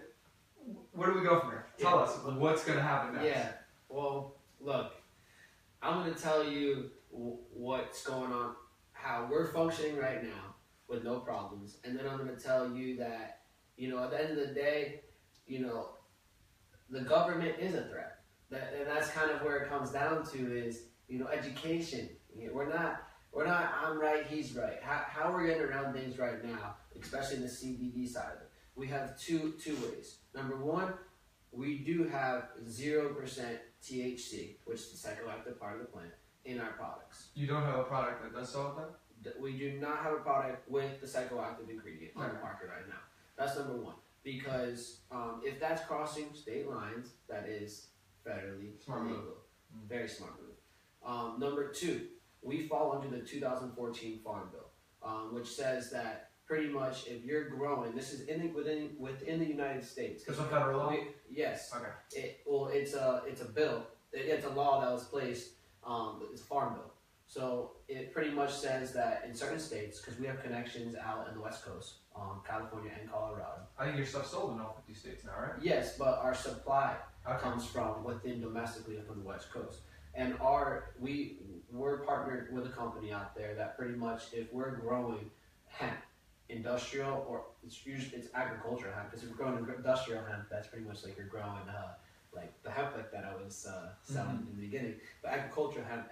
where do we go from here? Tell us what's going to happen next. Yeah. Well, look, I'm going to tell you what's going on, how we're functioning right now with no problems, and then I'm going to tell you that, you know, at the end of the day, you know, the government is a threat. And that's kind of where it comes down to is, you know, education. We're not, I'm right, he's right. How we're getting around things right now, especially in the CBD side of it, we have two ways. Number one, we do have 0% THC, which is the psychoactive part of the plant, in our products. You don't have a product that does so with that? We do not have a product with the psychoactive ingredient on the market right now. That's number one. Because if that's crossing state lines, that is federally illegal. Very smart move. Number two, we fall under the 2014 Farm Bill, which says that pretty much if you're growing, this is within the United States. It's a federal law? Yes. Okay. It's a bill. It's a law that was placed. It's a Farm Bill. So it pretty much says that in certain states, because we have connections out in the West Coast, California and Colorado. I think your stuff's sold in all 50 states now, right? Yes, but our supply comes from within domestically from the West Coast. And we're partnered with a company out there that pretty much, if we're growing hemp, industrial, or it's agricultural hemp, because if we're growing industrial hemp, that's pretty much like you're growing like the hemp like that I was selling in the beginning, but agricultural hemp,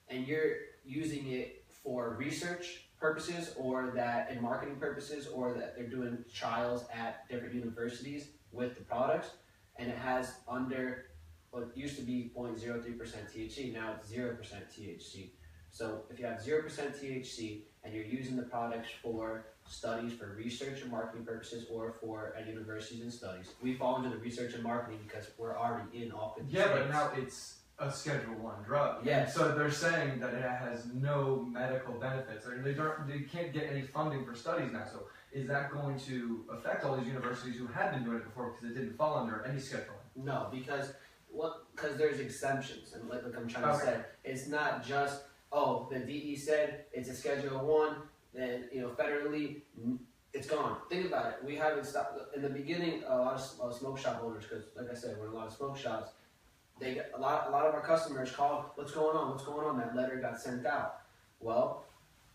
and you're using it for research purposes or that in marketing purposes, or that they're doing trials at different universities with the products, and it has under what used to be 0.03% THC, now it's 0% THC. So if you have 0% THC and you're using the products for studies for research and marketing purposes or for at universities and studies, we fall into the research and marketing because we're already in all 50 states. But now it's a Schedule I drug. Yes. So they're saying that it has no medical benefits, or they can't get any funding for studies now. So is that going to affect all these universities who had been doing it before because it didn't fall under any scheduling? No, because there's exemptions, and like I'm trying to say, it's not just the DE said it's a Schedule I, then federally it's gone. Think about it. We haven't stopped in the beginning. A lot of smoke shop owners, because like I said, we're in a lot of smoke shops. They get a lot of our customers called, what's going on? What's going on? That letter got sent out. Well,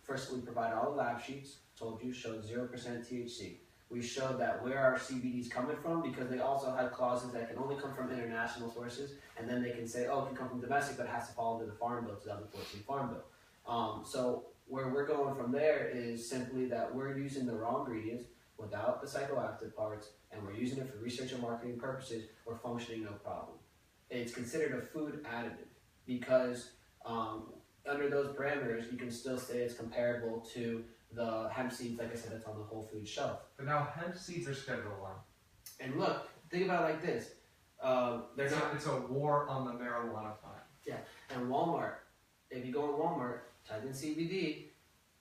first we provided all the lab sheets. Told you, showed 0% THC. We showed that where our CBD is coming from, because they also had clauses that can only come from international sources, and then they can say, it can come from domestic, but it has to fall under the Farm Bill, 2014 Farm Bill. So where we're going from there is simply that we're using the raw ingredients without the psychoactive parts, and we're using it for research and marketing purposes. We're functioning no problem. It's considered a food additive because under those parameters, you can still say it's comparable to the hemp seeds, like I said, that's on the Whole Foods shelf. But now hemp seeds are Schedule I. And look, think about it like this. It's a war on the marijuana plant. Yeah, and Walmart, if you go on Walmart, type in CBD,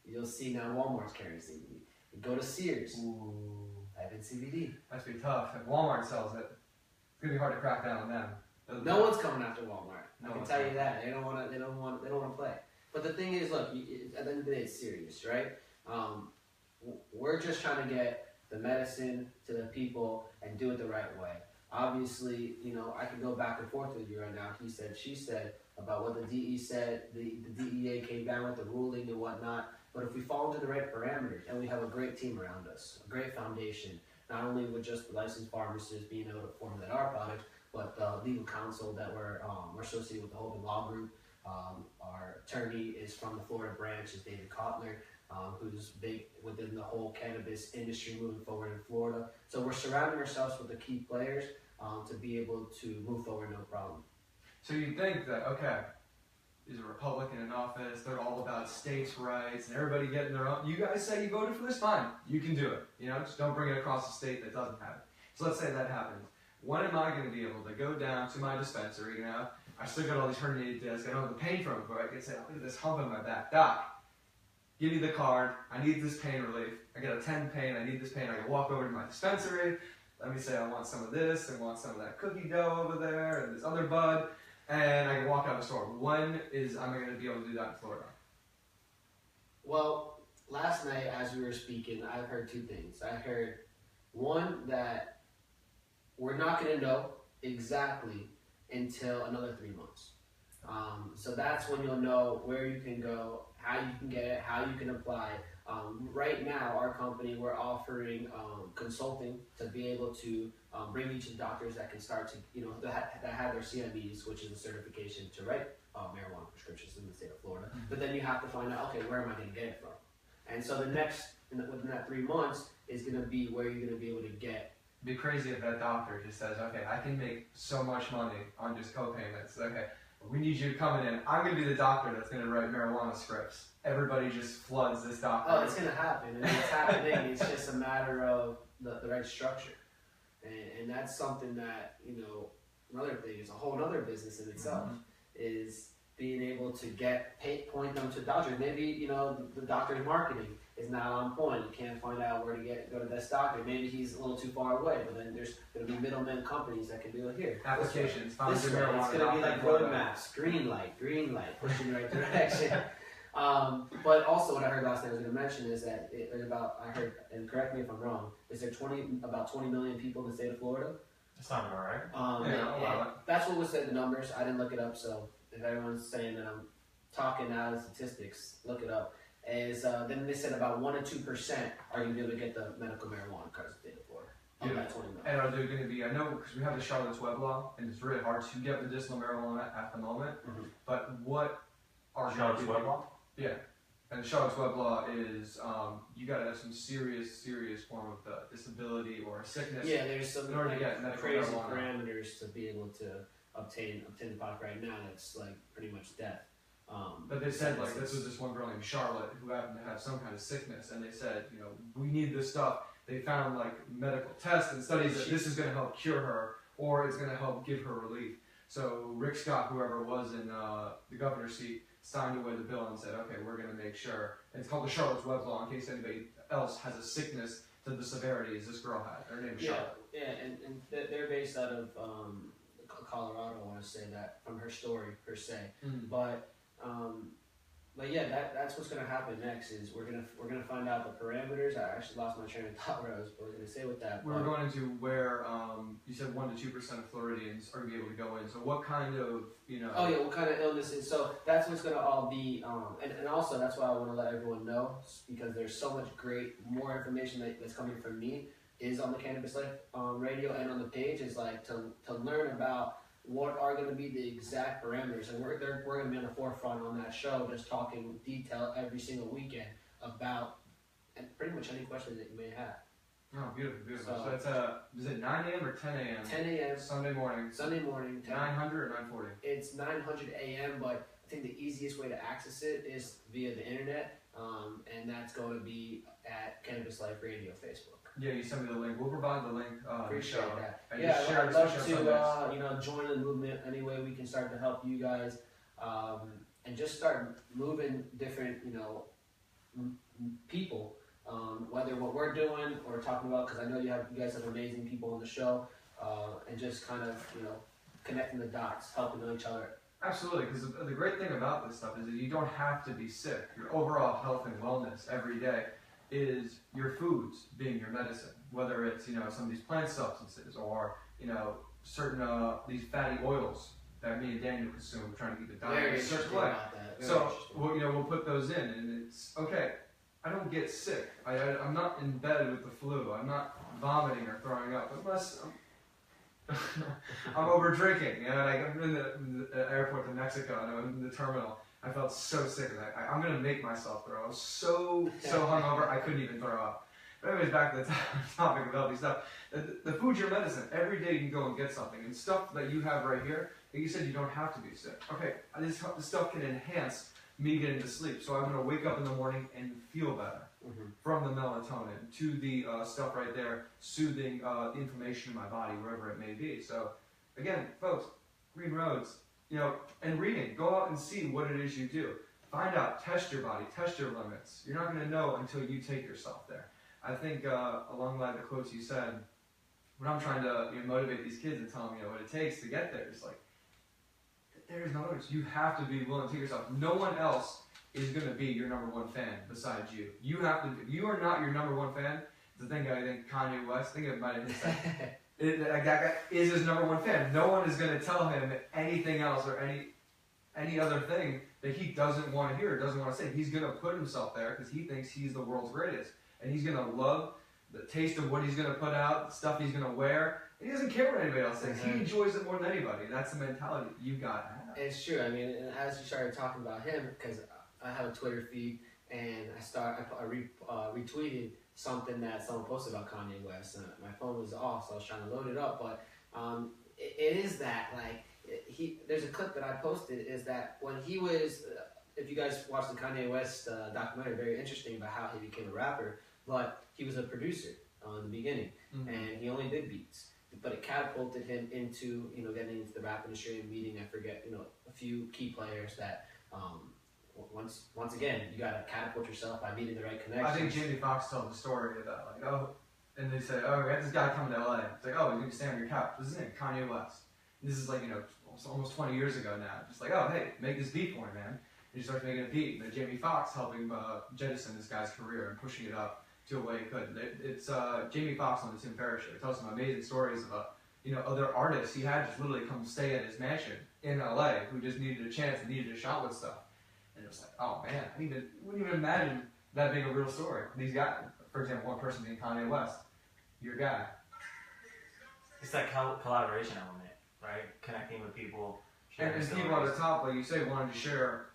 you'll see now Walmart's carrying CBD. You go to Sears, type in CBD. That's gonna be tough. If Walmart sells it, it's gonna be hard to crack down on them. No one's coming after Walmart. I can tell you that. They don't want to play. But the thing is, look, at the end of the day, it's serious, right? We're just trying to get the medicine to the people and do it the right way. Obviously, I can go back and forth with you right now. He said, she said about what the DE said. The DEA came down with the ruling and whatnot. But if we fall into the right parameters and we have a great team around us, a great foundation, not only with just the licensed pharmacists being able to formulate our products, but the legal counsel that we're associated with the Hogan Law Group. Our attorney is from the Florida branch, is David Kotler, who's big within the whole cannabis industry moving forward in Florida. So we're surrounding ourselves with the key players to be able to move forward no problem. So you think that, is a Republican in office. They're all about states' rights and everybody getting their own. You guys say you voted for this, fine. You can do it. You know, just don't bring it across a state that doesn't have it. So let's say that happens. When am I going to be able to go down to my dispensary? You know, I still got all these herniated discs. I don't have the pain from it, but I can say, look at this hump in my back. Doc, give me the card. I need this pain relief. I got a 10 pain. I need this pain. I can walk over to my dispensary. Let me say I want some of this. I want some of that cookie dough over there and this other bud. And I can walk out of the store. When am I going to be able to do that in Florida? Well, last night as we were speaking, I heard two things. I heard, one, that we're not going to know exactly until another 3 months. So that's when you'll know where you can go, how you can get it, how you can apply. Right now, our company, we're offering consulting to be able to bring you to doctors that can start to, you know, that have their CMEs, which is a certification to write marijuana prescriptions in the state of Florida. But then you have to find out, okay, where am I going to get it from? And so the next, within that 3 months, is going to be where you're going to be able to get. It'd be crazy if that doctor just says, okay, I can make so much money on just co-payments. Okay, we need you coming in. I'm going to be the doctor that's going to write marijuana scripts. Everybody just floods this doctor. Oh, it's going to happen. And it's happening. It's just a matter of the right structure. And that's something that, you know, another thing is a whole other business in itself, is being able to point them to doctors. Maybe, you know, the doctor's marketing is not on point. You can't find out where to go to this doctor. Maybe he's a little too far away, but then there's going to be middlemen companies that can do it here. Applications. This way. It's going to be like road maps, green light, pushing in the right direction. But also what I heard last night I was going to mention is that there's about, I heard, and correct me if I'm wrong, is there about 20 million people in the state of Florida? That's not all right. And that's what was said in the numbers. I didn't look it up, so if everyone's saying that I'm talking out of statistics, look it up. Then they said about 1 to 2% are going to be able to get the medical marijuana cards in the state of Florida. Of that 20 million. And are there going to be, I know because we have the Charlotte's Web law, and it's really hard to get medicinal marijuana at the moment, but what are Charlotte's Web law? Yeah. And the Charlotte's Web law is you got to have some serious form of disability or sickness. Yeah, there's some in order to get medical crazy marijuana. parameters to be able to obtain the product right now. That's like pretty much death. But they said, like, this was this one girl named Charlotte who happened to have some kind of sickness, and they said, you know, we need this stuff. They found, like, medical tests and studies that this is going to help cure her, or it's going to help give her relief. So Rick Scott, whoever was in the governor's seat, signed away the bill and said, okay, we're going to make sure. And it's called the Charlotte's Web law in case anybody else has a sickness to the severity as this girl had. Her name is Charlotte. Yeah, and they're based out of Colorado, I want to say that, from her story, per se. But yeah, that's what's gonna happen next. Is we're gonna find out the parameters. I actually lost my train of thought what I was gonna say with that. We're going into where you said 1 to 2% of Floridians are gonna be able to go in. So what kind of, you know? Oh yeah, what kind of illnesses? So that's what's gonna all be. And also that's why I want to let everyone know, because there's so much more information that's coming from me is on the Cannabis Life radio and on the page is like to learn about what are going to be the exact parameters, and we're going to be on the forefront on that show, just talking detail every single weekend about and pretty much any question that you may have. Oh, beautiful. So it's is it 9 a.m. or 10 a.m.? 10 a.m. Sunday morning. 900 or 940? It's 900 a.m., but I think the easiest way to access it is via the internet, and that's going to be at Cannabis Life Radio Facebook. Yeah, you send me the link. We'll provide the link. Appreciate that. And yeah, I'd love to join the movement any way we can start to help you guys, and just start moving different people, whether what we're doing or talking about, because I know you guys have amazing people on the show, and just kind of connecting the dots, helping each other. Absolutely, because the great thing about this stuff is that you don't have to be sick. Your overall health and wellness every day is your foods being your medicine, whether it's some of these plant substances or certain these fatty oils that me and Daniel consume, trying to keep the diet circulate. So we'll put those in, and it's okay. I don't get sick. I'm not in bed with the flu. I'm not vomiting or throwing up unless I'm over drinking. Like I'm in the airport to Mexico and I'm in the terminal. I felt so sick. I'm going to make myself throw. I was so hungover, I couldn't even throw up. But anyways, back to the topic of healthy stuff. The food's your medicine. Every day you can go and get something. And stuff that you have right here, Like you said, you don't have to be sick. Okay, this stuff can enhance me getting to sleep. So I'm going to wake up in the morning and feel better from the melatonin to the stuff right there, soothing the inflammation in my body, wherever it may be. So again, folks, green roads, and reading. Go out and see what it is you do. Find out, test your body, test your limits. You're not going to know until you take yourself there. I think along the line of the quotes you said, when I'm trying to motivate these kids and tell them what it takes to get there, it's like, there's no others. You have to be willing to take yourself. No one else is going to be your number one fan besides you. You have to. If you are not your number one fan, the thing I think Kanye West, I think it might have hit that guy is his number one fan. No one is going to tell him anything else or any other thing that he doesn't want to hear or doesn't want to say. He's going to put himself there because he thinks he's the world's greatest. And he's going to love the taste of what he's going to put out, the stuff he's going to wear. And he doesn't care what anybody else thinks. He enjoys it more than anybody. That's the mentality you got to have. It's true. I mean, and as you started talking about him, because I have a Twitter feed, and I retweeted something that someone posted about Kanye West. And my phone was off, so I was trying to load it up. But it is that, like, there's a clip that I posted, is that when he was, if you guys watched the Kanye West documentary, very interesting about how he became a rapper, but he was a producer in the beginning, and he only did beats. But it catapulted him into, getting into the rap industry and meeting, I forget, a few key players that, once again, you got to catapult yourself by meeting the right connections. I think Jamie Foxx told the story about, and they said, we got this guy coming to LA. It's like, he's going to stand on your couch. What's his name? Kanye West. And this is like, almost 20 years ago now. Just like, hey, make this beat for me, man. And he starts making a beat. And then Jamie Foxx helping jettison this guy's career and pushing it up to a way he could. It's Jamie Foxx on the Tim Ferriss show. He tells some amazing stories about other artists he had just literally come stay at his mansion in LA who just needed a chance and needed a shot with stuff. And it was like, oh man, wouldn't even imagine that being a real story. These guys, for example, one person being Kanye West, your guy. It's that collaboration element, right? Connecting with people. And people at the top, like you say, wanted to share,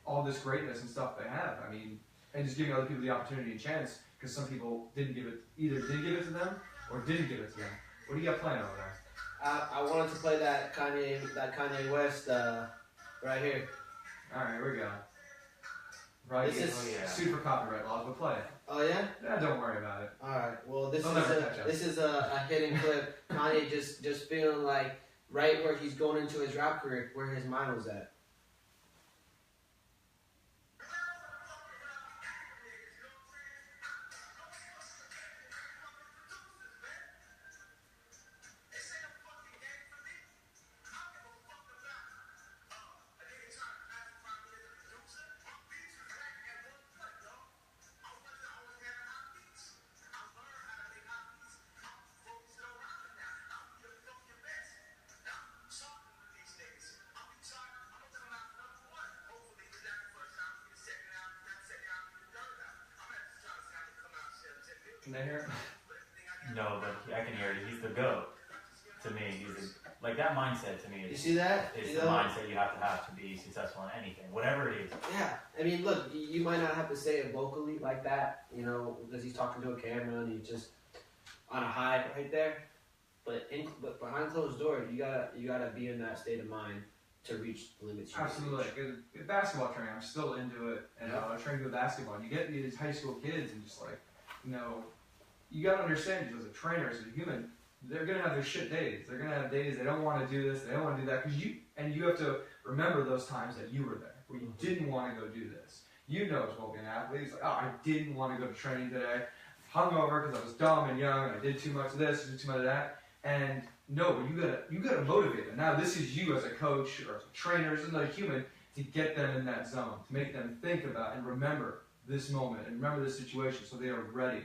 all this greatness and stuff they have. I mean, and just giving other people the opportunity and chance, because some people either did give it to them or didn't give it to them. What do you got playing over there? I wanted to play that Kanye West right here. All right, here we go. Right, this is super copyright laws, but play it. Oh yeah? Yeah, don't worry about it. All right. Well, this is a hidden clip. Kanye just feeling like right where he's going into his rap career, where his mind was at. Can they hear it? No, but I can hear it. He's the GOAT. To me, like that mindset. To me, you see that? It's the mindset you have to be successful in anything, whatever it is. Yeah, I mean, look, you might not have to say it vocally like that, because he's talking to a camera and he's just on a high right there. But behind closed doors, you gotta be in that state of mind to reach the limits. Absolutely. Like, basketball training, I'm still into it, and I train with basketball. And you get these high school kids, and just like, you gotta understand, just as a trainer, as a human, they're gonna have their shit days. They're gonna have days they don't want to do this, they don't want to do that, you have to remember those times that you were there, where you didn't want to go do this. As well being an athlete, it's like, I didn't want to go to training today, hungover because I was dumb and young, and I did too much of this, did too much of that, and no, you gotta motivate them. Now this is you as a coach or as a trainer, as another human, to get them in that zone, to make them think about and remember this moment and remember this situation, so they are ready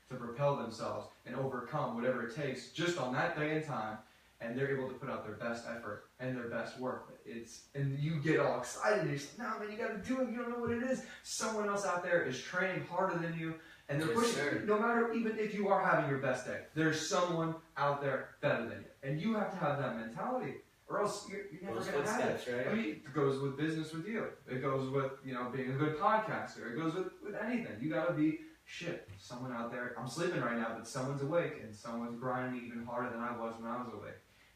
to propel themselves and overcome whatever it takes just on that day and time, and they're able to put out their best effort and their best work. And you get all excited and you're like, no man, you gotta do it, you don't know what it is. Someone else out there is training harder than you, and they're pushing you. No matter, even if you are having your best day, there's someone out there better than you. And you have to have that mentality, or else you're never going to have it. Right? I mean, it goes with business with you. It goes with, being a good podcaster. It goes with anything. You got to be, someone out there, I'm sleeping right now, but someone's awake, and someone's grinding even harder than I was when I was awake.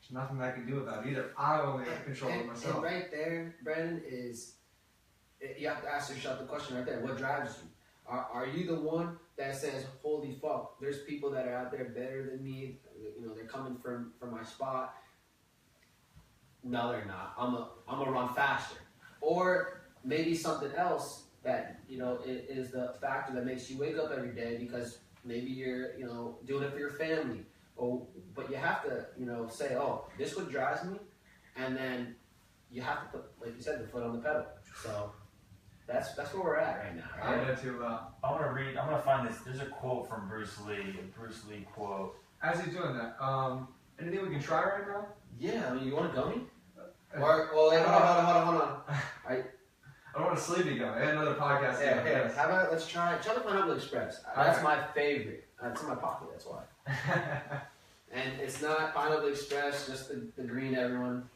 There's nothing I can do about it either. I only control it myself. And right there, Brandon, you have to ask yourself the question right there. What drives you? Are you the one that says, holy fuck, there's people that are out there better than me, they're coming from my spot? No, they're not. I'm gonna run faster. Or maybe something else that, is the factor that makes you wake up every day, because maybe you're, doing it for your family. But you have to, say, oh, this what drives me, and then you have to put, like you said, the foot on the pedal. So that's where we're at right now. Right? I know too. I'm gonna find this. There's a quote from Bruce Lee. A Bruce Lee quote. As he's doing that, anything we can try right now? Yeah, I mean, you want a gummy? Well, wait, hold on. I don't want a sleepy gummy. I had another podcast. Yeah, how about let's try the Pineapple Express. That's my favorite. It's in my pocket, that's why. And it's not Pineapple Express, just the green everyone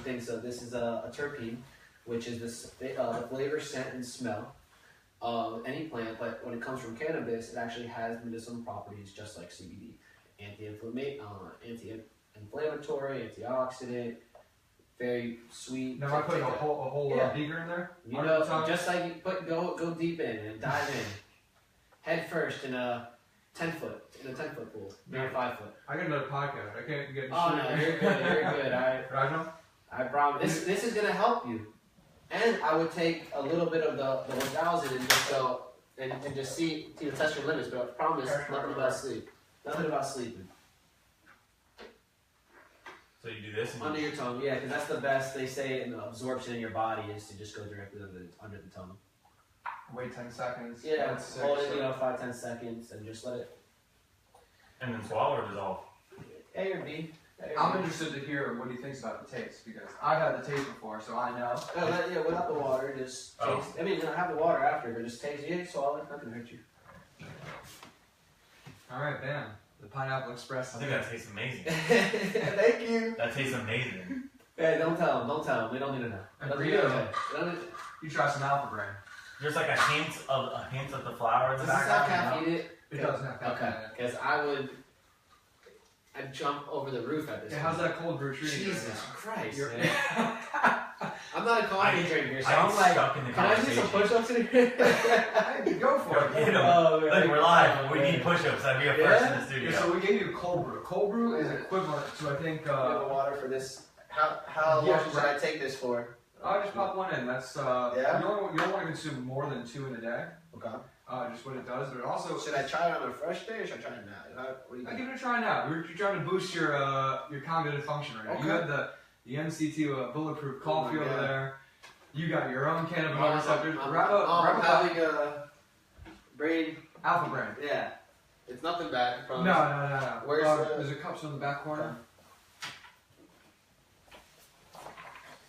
thinks of. This is a terpene, which is the flavor, scent, and smell of any plant. But when it comes from cannabis, it actually has medicinal properties just like CBD. Anti-inflammatory, antioxidant, very sweet. Now I put a whole beaker in there? Just like you go deep in and dive in. Head first in a 10-foot pool, not 5 foot. I got another podcast. I can't get. Oh no, you're good. I promise. This is gonna help you. And I would take a little bit of the 1000 and just go and just see test your limits. But I promise, nothing about sleep. Nothing about sleeping. So you do this under your tongue, yeah, because that's the best. They say in the absorption in your body is to just go directly under the tongue. Wait 10 seconds. Yeah, hold it, 5-10 seconds, and just let it. And then swallow or dissolve. A or B. I'm interested to hear what he thinks about the taste, because I've had the taste before, so I know. Without the water, just taste. I mean, have the water after, but just taste it. Swallow it. Nothing hurt you. All right, bam. The Pineapple Express. I think that tastes amazing. Thank you. That tastes amazing. Hey, don't tell him. We don't need to know. You try some Alpha Brain. There's like a hint of the flower in the background. Does this have caffeine? It doesn't have caffeine. Okay, because I'd jump over the roof at this. Yeah, how's that cold brew treating you? Jesus Christ, man. I'm not a coffee drinker, so I'm like, can I do some push-ups in here? Go for it. Look, we're live. We need push-ups. That'd be a first in the studio. Yeah, so we gave you cold brew. Cold brew is equivalent to, I think... water for this. How long should I take this for? I'll just pop one in. That's you don't want to consume more than 2 in a day. Okay. Just what it does, but also... Should I try it on a fresh day, or should I try it now? What do you think? Give it a try now. You're trying to boost your cognitive function right now. Okay. You have the MCT bulletproof coffee over there. You got your own cannabinoid receptors. I'm having a brain... Alpha Brain. Yeah. It's nothing bad. No. There's a cups in the back corner.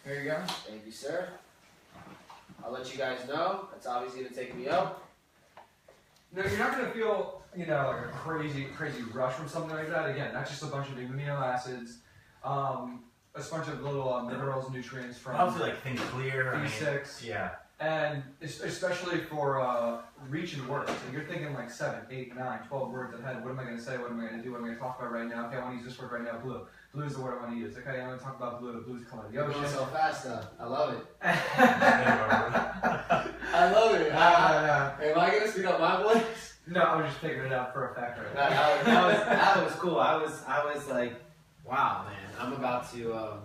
There you go. Thank you, sir. I'll let you guys know. That's obviously going to take me up. No, you're not going to feel, like a crazy rush from something like that. Again, that's just a bunch of amino acids, a bunch of little minerals, nutrients from... Obviously, like Think Clear. B6. Yeah. And especially for reaching words. So you're thinking like 7, 8, 9, 12 words ahead. What am I going to say? What am I going to do? What am I going to talk about right now? Okay, I want to use this word right now. Blue. Blue is the word I want to use. Okay, I'm going to talk about blue. Blue's the color of the ocean. You're going so fast, though. I love it. I love it. Am I going to speed up my voice? No, I was just figuring it out for effect right now. That was cool. I was like, wow, man. I'm about to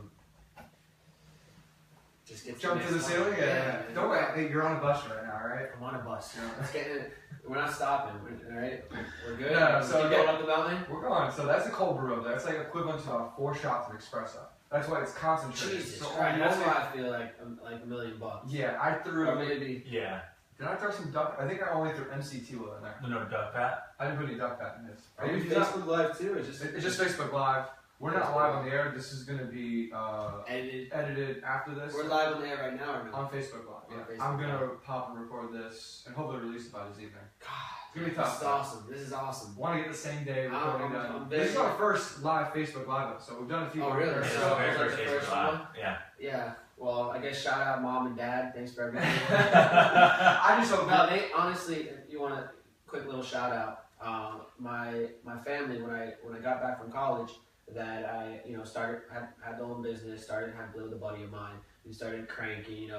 just get jump to the ceiling. Yeah. Don't worry. You're on a bus right now, right? I'm on a bus. Let's get it. We're not stopping. All right. We're good. No, so keep going up the mountain. We're going. So that's a cold brew over there. It's like equivalent to 4 shots of espresso. That's why it's concentrated. Jesus Christ. That's why I feel like $1 million. Yeah, I threw. Or maybe. Yeah. Did I throw some duck? I think I only threw MCT oil in there. No duck fat? I didn't put any duck fat in this. Are you Facebook Live too? Or it's just Facebook Live. We're not live on the air. This is going to be edited after this. We're live on the air right now or no? On Facebook Live, yeah. Facebook I'm going to pop and record this and hopefully release it by this evening. God, it's going to be tough. This is awesome. This is awesome. Want to get the same day recording done. I'm this is our first live Facebook Live episode. We've done a few. Oh, really? Yeah. Yeah. Well, I guess shout out mom and dad. Thanks for everything. I just hope. No, honestly, if you want a quick little shout out, my family when I got back from college, that I, had the own business, had lived with a buddy of mine. We started cranking,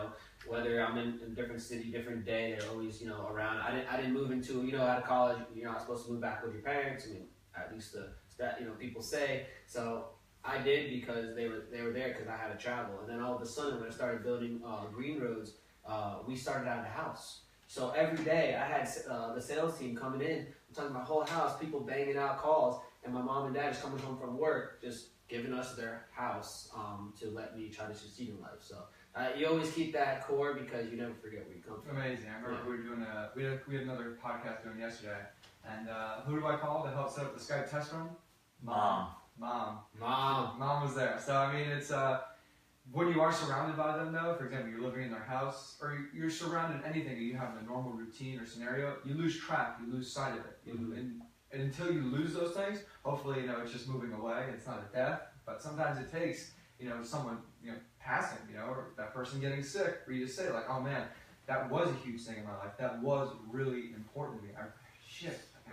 whether I'm in a different city, different day, they're always, around. I didn't move into, out of college, you're not supposed to move back with your parents. I mean, at least people say. So I did because they were there because I had to travel. And then all of a sudden, when I started building green roads, we started out of the house. So every day I had the sales team coming in, I'm talking my whole house, people banging out calls, and my mom and dad just coming home from work, just giving us their house to let me try to succeed in life. So you always keep that core because you never forget where you come from. Amazing. I remember we were doing we had another podcast doing yesterday, and who do I call to help set up the Skype test run? Mom was there. So I mean, it's when you are surrounded by them, though. For example, you're living in their house, or you're surrounded anything that you have in a normal routine or scenario, you lose track, you lose sight of it, and until you lose those things, hopefully, it's just moving away. It's not a death, but sometimes it takes, someone, passing, or that person getting sick for you to say, like, oh man, that was a huge thing in my life. That was really important to me.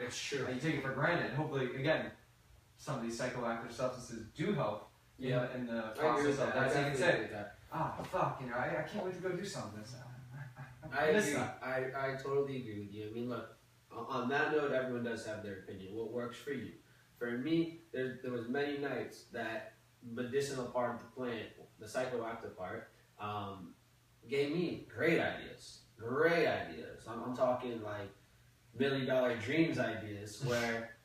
It's true. You take it for granted. Hopefully, again, some of these psychoactive substances do help in the process of that. So you can say, fuck, I can't wait to go do some of this. I agree. I totally agree with you. I mean, look, on that note, everyone does have their opinion. What works for you? For me, there was many nights that medicinal part of the plant, the psychoactive part, gave me great ideas. Great ideas. I'm talking like $1 million dreams ideas where,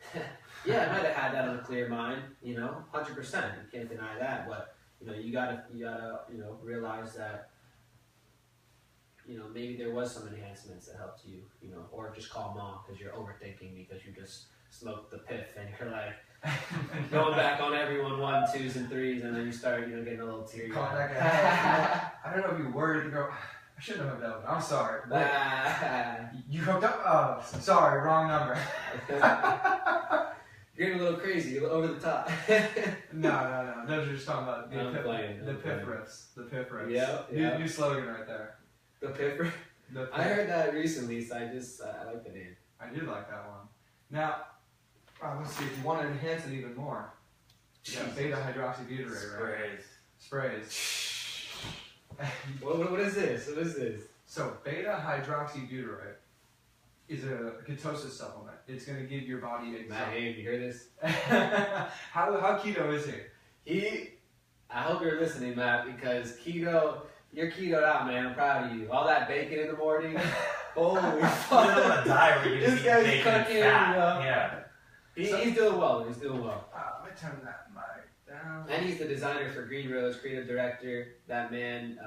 yeah, I might have had that on a clear mind, 100%. You can't deny that, but you gotta realize that, maybe there was some enhancements that helped you, or just call mom because you're overthinking because you just smoked the piff and you're like going back on everyone 1, 2s, and 3s, and then you start, getting a little teary. I don't know if you worried, I shouldn't have hooked up. I'm sorry. You hooked up? Oh, sorry, wrong number. You're getting a little crazy, a little over the top. No. Those are just talking about the piff riffs. The piff riffs. Yeah. New slogan right there. The piff riff? I heard that recently, so I like the name. I do like that one. Now, let's see, if you want to enhance it even more, beta hydroxybutyrate, right? Sprays. What is this? What is this? So, beta hydroxybutyrate is a ketosis supplement. It's going to give your body a... Matt, hey, you hear this? How keto is he? I hope you're listening, Matt, because you're ketoed out, man. I'm proud of you. All that bacon in the morning. Holy fuck. You don't want to die where you just eat bacon and fat. Yeah. He's doing well. He's doing well. Let me turn that mic down. And he's the designer for Green Rose, creative director. That man,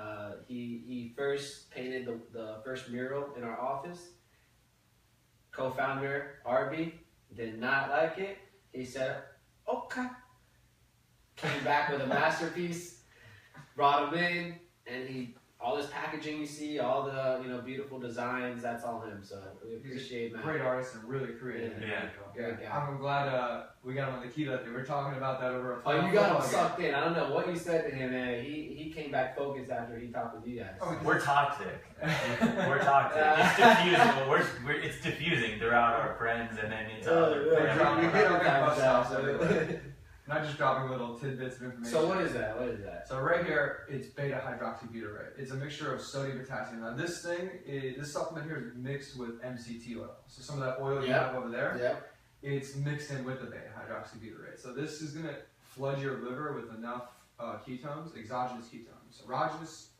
he first painted the first mural in our office. Co-founder Arby did not like it. He said, okay. Came back with a masterpiece, brought him in, and all this packaging you see, all the beautiful designs, that's all him. So we appreciate Matt. Great artist and really creative. Yeah. I'm glad we got him on the keto thing. We were talking about that over a phone. Oh, you got him sucked in. I don't know what you said to him, man. He came back focused after he talked with you guys. Oh, we're toxic. We're toxic. It's diffusing. It's diffusing throughout our friends and then into other. Not just dropping little tidbits of information. So what is that? So right here, it's beta hydroxybutyrate. It's a mixture of sodium and potassium. Now this supplement here is mixed with MCT oil. So some of that oil you have over there, it's mixed in with the beta hydroxybutyrate. So this is going to flood your liver with enough ketones, exogenous ketones. Androgenous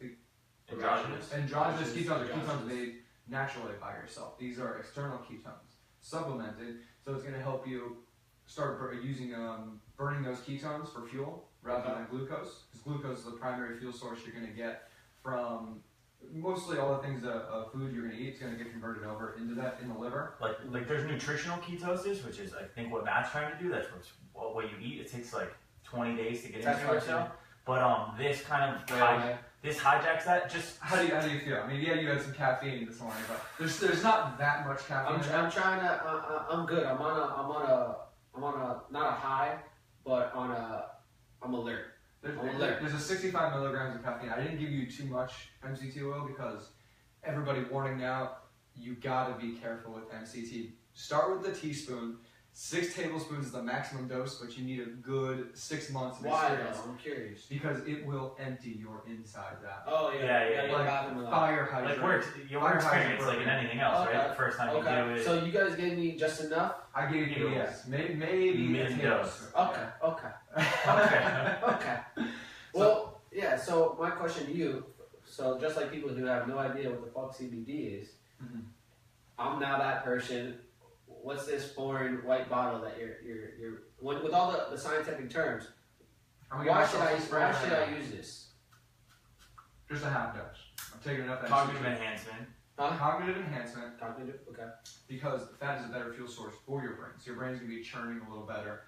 ketones are ketones made naturally by yourself. These are external ketones, supplemented. So it's going to help you start using burning those ketones for fuel rather than glucose, because glucose is the primary fuel source you're going to get from mostly all the things of food you're going to eat. It's going to get converted over into that in the liver. Like there's nutritional ketosis, which is I think what Matt's trying to do. That's what you eat. It takes like 20 days to get into it. So, but this kind of this hijacks that. Just how do you feel? I mean, you had some caffeine this morning, but there's not that much caffeine. I'm trying to. I'm good. I'm on a not a high, but I'm alert. There's a 65 milligrams of caffeine. I didn't give you too much MCT oil because everybody warning now, you gotta be careful with MCT. Start with the teaspoon, 6 tablespoons is the maximum dose, but you need a good 6 months of Why experience. though? I'm curious. Because it will empty your insides out. Oh yeah. Like fire hydrant. Like your experience, like in anything else, right? The first time you do it. So you guys gave me just enough? I gave you yes. Maybe a dose. Okay. Well, yeah, so my question to you, so just like people who have no idea what the fuck CBD is, I'm now that person. What's this foreign white bottle that you're with all the scientific terms? Why should I use this? Just a half dose. I'm taking enough. Cognitive enhancement. Cognitive enhancement. Cognitive, okay. Because fat is a better fuel source for your brain. So your brain's going to be churning a little better.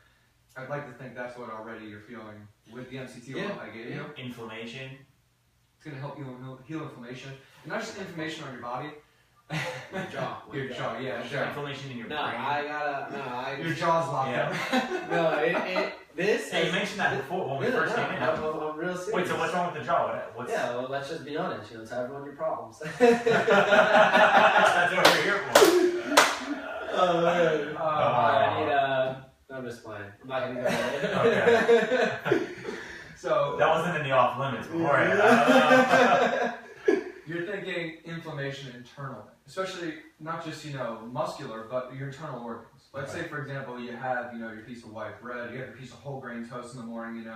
I'd like to think that's what already you're feeling with the MCT oil I gave you. Inflammation. It's going to help you heal inflammation. And not just inflammation on your body. Your jaw. Your jaw, yeah. Inflammation in your brain. Your jaw's locked up. Hey, you mentioned that before when we first came in. I'm real serious. Wait, so what's wrong with the jaw? Yeah, well, let's just be honest. Tell everyone your problems. That's what we're here for. I need I'm just playing. I'm not gonna go there. Okay. So that wasn't in the off limits beforehand. You're thinking inflammation internally, especially not just muscular, but your internal organs. Let's say, for example, you have your piece of white bread, you have your piece of whole grain toast in the morning, and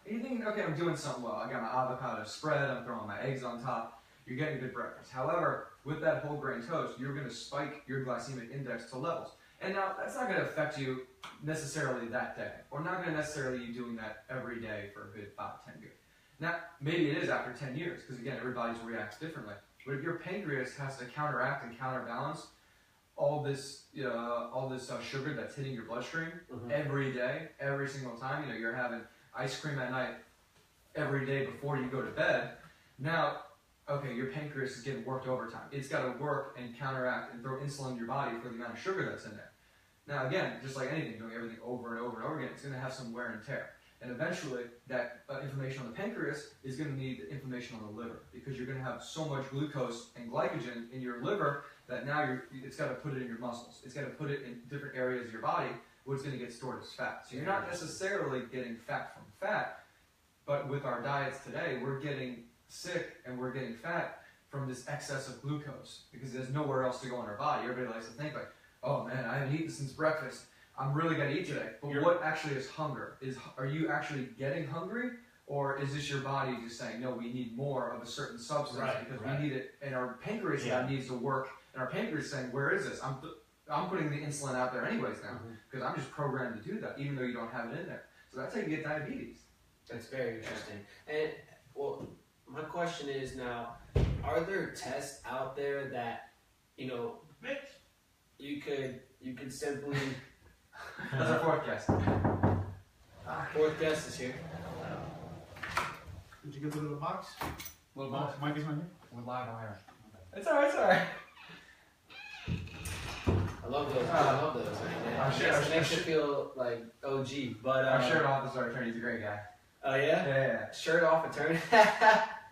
you're thinking, okay, I'm doing something well. I got my avocado spread, I'm throwing my eggs on top. You're getting a good breakfast. However, with that whole grain toast, you're going to spike your glycemic index to levels. And now that's not going to affect you necessarily that day, or not going to necessarily you doing that every day for a good 5-10 years. Now, maybe it is after 10 years, because again, everybody reacts differently. But if your pancreas has to counteract and counterbalance all this sugar that's hitting your bloodstream every day, every single time, you're having ice cream at night every day before you go to bed. Now, okay, your pancreas is getting worked overtime. It's got to work and counteract and throw insulin in your body for the amount of sugar that's in there. Now, again, just like anything, doing everything over and over and over again, it's going to have some wear and tear. And eventually, that inflammation on the pancreas is going to need inflammation on the liver, because you're going to have so much glucose and glycogen in your liver that now it's got to put it in your muscles. It's got to put it in different areas of your body where it's going to get stored as fat. So you're not necessarily getting fat from fat, but with our diets today, we're getting sick and we're getting fat from this excess of glucose, because there's nowhere else to go in our body. Everybody likes to think like, oh man, I haven't eaten since breakfast. I'm really going to eat today. But what actually is hunger? Are you actually getting hungry? Or is this your body just saying, no, we need more of a certain substance because we need it, and our pancreas now needs to work, and our pancreas is saying, where is this? I'm putting the insulin out there anyways now, because I'm just programmed to do that, even though you don't have it in there. So that's how you get diabetes. That's very interesting. And, well, my question is now, are there tests out there that, you could simply... That's our fourth guest. Fourth guest is here. Did you get the little box? Little box. Mike is not here? We're live on air. It's alright. I love those. Man. It makes you feel like OG. But our shirt office attorney is a great guy. Oh yeah? Yeah. Shirt off attorney.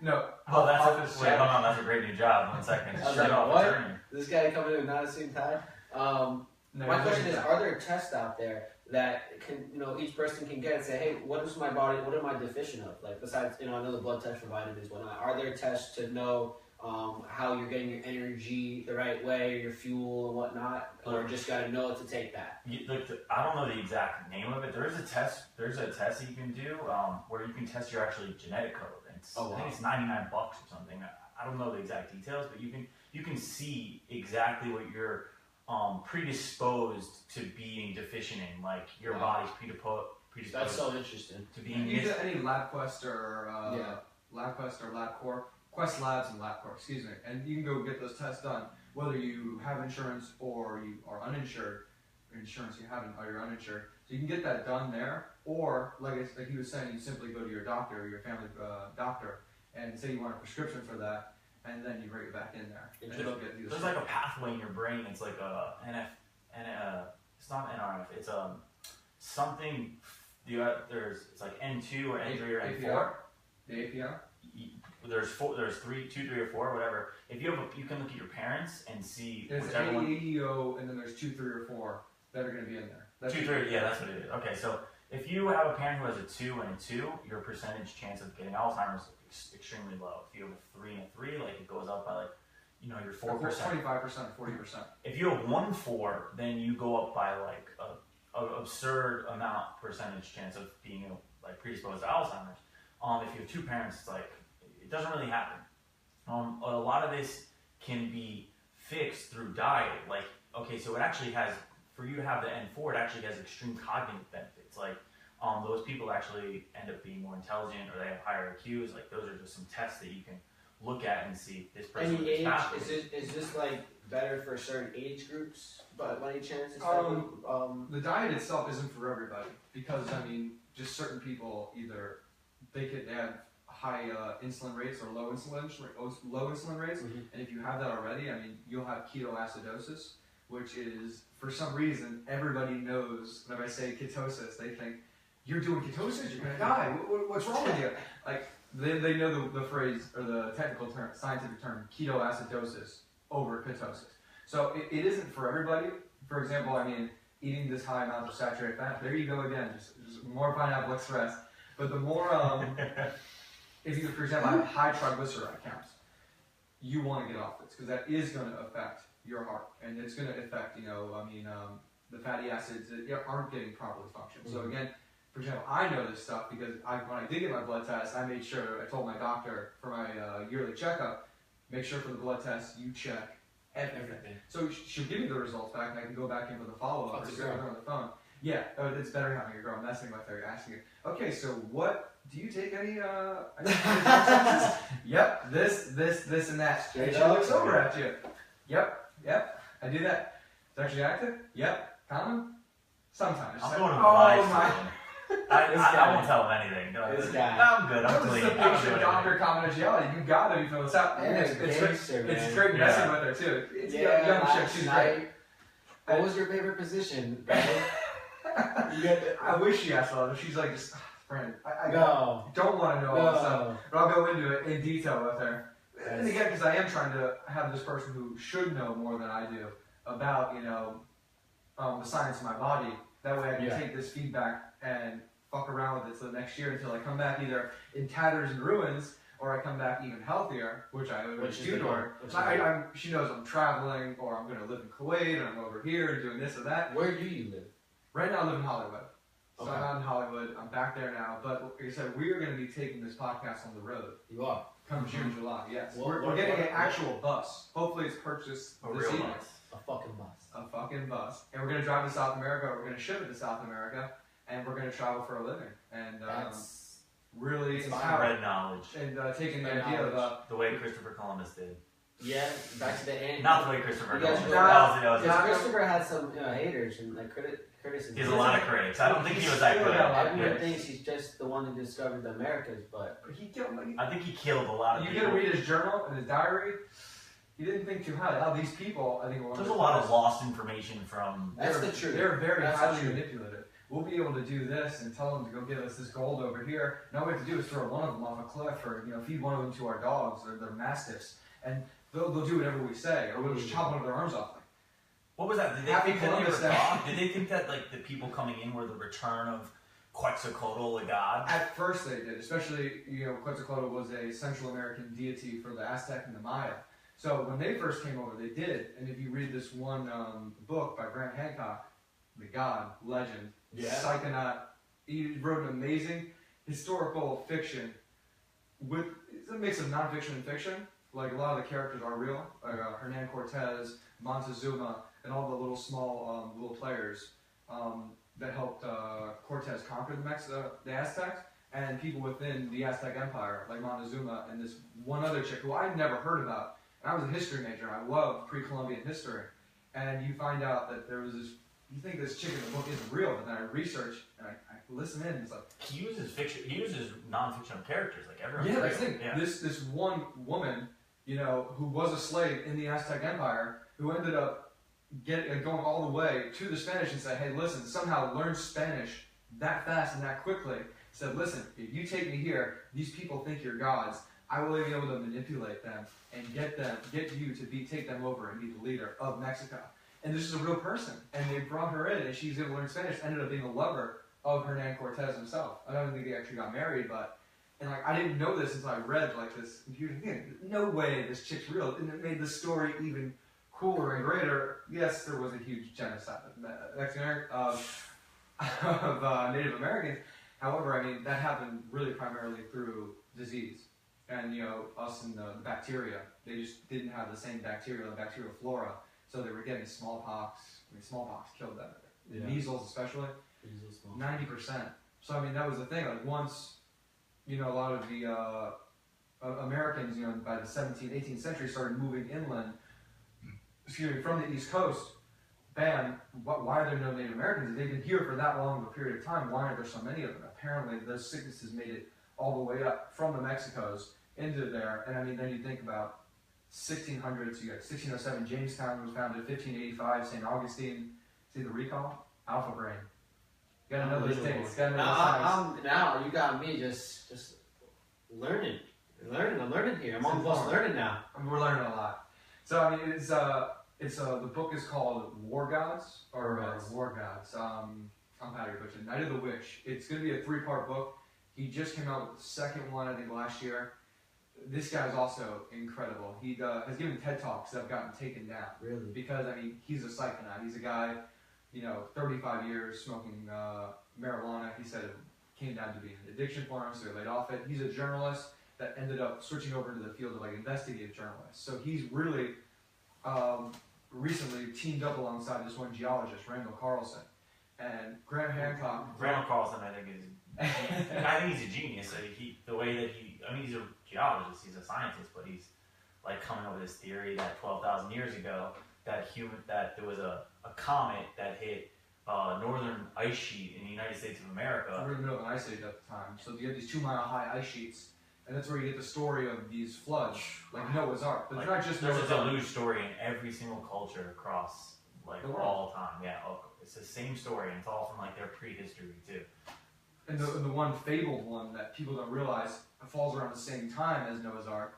No. Oh, that's a great new job. 1 second. Shirt off attorney. This guy coming in with not a suit and tie. My question is, are there tests out there that can, each person can get and say, hey, what is my body, what am I deficient of? Like, besides, I know the blood test for vitamins, whatnot. Are there tests to know how you're getting your energy the right way, your fuel and whatnot, or just got to know to take that? I don't know the exact name of it. There's a test that you can do where you can test your actually genetic code. I think it's $99 or something. I don't know the exact details, but you can see exactly what you're predisposed to being deficient in, like your body's predisposed. That's so interesting. To being you use any LabQuest or LabQuest or LabCorp, Quest Labs and LabCorp, excuse me, and you can go get those tests done, whether you have insurance or you are uninsured. Insurance you haven't, or you're uninsured, so you can get that done there, or like he was saying, you simply go to your doctor or your family doctor and say you want a prescription for that. And then you bring it back in there. There's like a pathway in your brain. It's like it's not NRF. It's something. It's like N2 or N3 or N4. The APR. There's 2, 3, or 4, whatever. If you can look at your parents and see. There's AEO, and then there's 2, 3, or 4 that are going to be in there. That's 2/3, yeah, that's what it is. Okay, so if you have a parent who has a 2 and a 2, your percentage chance of getting Alzheimer's is extremely low. If you have a 3 and a 3, like it goes up by like, you know, your 4%. 25%, 40%. If you have 1 4, then you go up by like a absurd amount percentage chance of being like predisposed to Alzheimer's. If you have 2 parents, it's like it doesn't really happen. A lot of this can be fixed through diet. Like, okay, so it actually has, for you to have the N4, it actually has extreme cognitive benefits. Like, those people actually end up being more intelligent, or they have higher IQs. Like, those are just some tests that you can look at and see if this person Any age? is Is this like better for certain age groups? But by any chance, the diet itself isn't for everybody, because I mean, just certain people either they could have high insulin rates or low insulin rates, and if you have that already, I mean, you'll have ketoacidosis, which is, for some reason, everybody knows. Whenever I say ketosis, they think you're doing ketosis, you're gonna die. What's wrong with you? Like, they know the phrase or the technical term, scientific term, ketoacidosis over ketosis. So it isn't for everybody. For example, I mean, eating this high amount of saturated fat, there you go again, just more pineapple express. But the more, if you, for example, have high triglyceride counts, you want to get off this, because that is going to affect your heart, and it's going to affect, the fatty acids that aren't getting properly functioned. So again, for example, I know this stuff because when I did get my blood test, I made sure, I told my doctor for my yearly checkup, make sure for the blood test you check everything. So she'll give me the results back, and I can go back in for the follow-up or sit with her on the phone. Yeah, it's better having a girl. I'm messing with her, asking her, okay, so what, do you take any Yep, this, and that. Straight and she up, looks over at you. Yep, I do that. It's actually active? Yep. Common? Sometimes. I'm going to my. I won't tell him anything. This guy. No, I'm good. I'm This clean. is a patient-doctor confidentiality. You gotta be this out. And it's straight messing with her too. It's young chick. She's great. What was your favorite position? I wish she asked all that. She's like, just friend. I No. don't want to know all this stuff, but I'll go into it in detail with her. And again, because I am trying to have this person who should know more than I do about, the science of my body. That way I can take this feedback and fuck around with it till the next year until I come back either in tatters and ruins, or I come back even healthier, which I always do to her. She knows I'm traveling, or I'm going to live in Kuwait, or I'm over here doing this or that. Where do you live? Right now I live in Hollywood. So Okay. I'm out in Hollywood. I'm back there now. But like I said, we are going to be taking this podcast on the road. You are. Come June, July, yes. What- We're getting what- an actual bus. Hopefully it's purchased A this real evening. bus. A fucking bus. A fucking bus. And we're going to drive to South America. We're going to ship it to South America. And we're going to travel for a living. And That's really Spread knowledge. and taking the Spread idea of The way Christopher Columbus did. back to the end. Not the way Christopher You guys Columbus were- did. That was Yeah. Christopher had some haters and like criticism. He has a lot of critics. I don't think he was that good. Everyone thinks he's just the one who discovered the Americas, but he killed me. I think he killed a lot of You people. get to read his journal and his diary. He didn't think too highly. How these people, I think, There's a lot of lost information from. that's the truth. They're very That's highly the truth. manipulative. We'll be able to do this and tell them to go get us this gold over here. And all we have to do is throw one of them off a cliff, or feed one of them to our dogs or their mastiffs, and they'll do whatever we say, or we'll just chop one of their arms off. What was that? Did they Happy think that they were Columbus Day. God? Did they think that like the people coming in were the return of Quetzalcoatl, the god? At first they did, especially Quetzalcoatl was a Central American deity for the Aztec and the Maya. So when they first came over, they did. And if you read this one book by Grant Hancock, the God legend, Psychonaut, he wrote an amazing historical fiction it's a mix of nonfiction and fiction. Like a lot of the characters are real, like Hernan Cortez, Montezuma, and all the little small little players that helped Cortez conquer the Aztecs, and people within the Aztec Empire, like Montezuma and this one other chick who I'd never heard about. And I was a history major. I love pre-Columbian history, and you find out that there was this. You think this chick in the book isn't real, but then I research and I listen in. And it's like He uses fiction. He uses non-fictional characters. Like everyone's yeah, real. that's the thing. Yeah. This one woman, who was a slave in the Aztec Empire, who ended up going all the way to the Spanish and said, hey, listen, somehow learned Spanish that fast and that quickly. Said, listen, if you take me here, these people think you're gods. I will be able to manipulate them and get you to take them over and be the leader of Mexico. And this is a real person. And they brought her in, and she's able to learn Spanish, ended up being a lover of Hernan Cortez himself. I don't think they actually got married, but, and like, I didn't know this until I read like this confusing thing. No way this chick's real. And it made the story even cooler and greater. Yes, there was a huge genocide of Native Americans. However, I mean, that happened really primarily through disease. And, you know, us and the bacteria, they just didn't have the same bacterial flora. So they were getting smallpox. I mean, smallpox killed them. Yeah. Measles especially. 90%. So, I mean, that was the thing. Like, once, you know, a lot of the Americans, you know, by the 17th, 18th century started moving inland, from the East Coast, bam, why are there no Native Americans? If they've been here for that long of a period of time, why aren't there so many of them? Apparently, those sicknesses made it all the way up from the Mexicos into there. And I mean, then you think about 1600s, you got 1607, Jamestown was founded, 1585, St. Augustine. See the recall? Alpha brain. You gotta know those things. Now you got me just learning. I'm learning here. I'm on the bus learning now. We're learning a lot. So I mean, the book is called War Gods or War Gods. I'm Patty Butcher, Night of the Witch. It's going to be a 3-part book. He just came out with the second one, I think, last year. This guy is also incredible. He has given TED Talks that have gotten taken down. Really? Because, I mean, he's a psychonaut. He's a guy, you know, 35 years smoking marijuana. He said it came down to being an addiction for him, so he laid off it. He's a journalist that ended up switching over to the field of, like, investigative journalists. So he's really recently teamed up alongside this one geologist, Randall Carlson. And Graham Hancock... Randall Carlson, I think, I think he's a genius. The way that he's a geologist, he's a scientist, but he's like coming up with this theory that 12,000 years ago, that there was a comet that hit northern ice sheet in the United States of America. We're in the middle of an ice age at the time, so you have these 2-mile-high ice sheets, and that's where you get the story of these floods, like Noah's Ark. But like, it's not just there's Noah's a Ark. deluge story in every single culture across like all time. Yeah, it's the same story, and it's all from like their prehistory too. And the one fabled one that people don't realize falls around the same time as Noah's Ark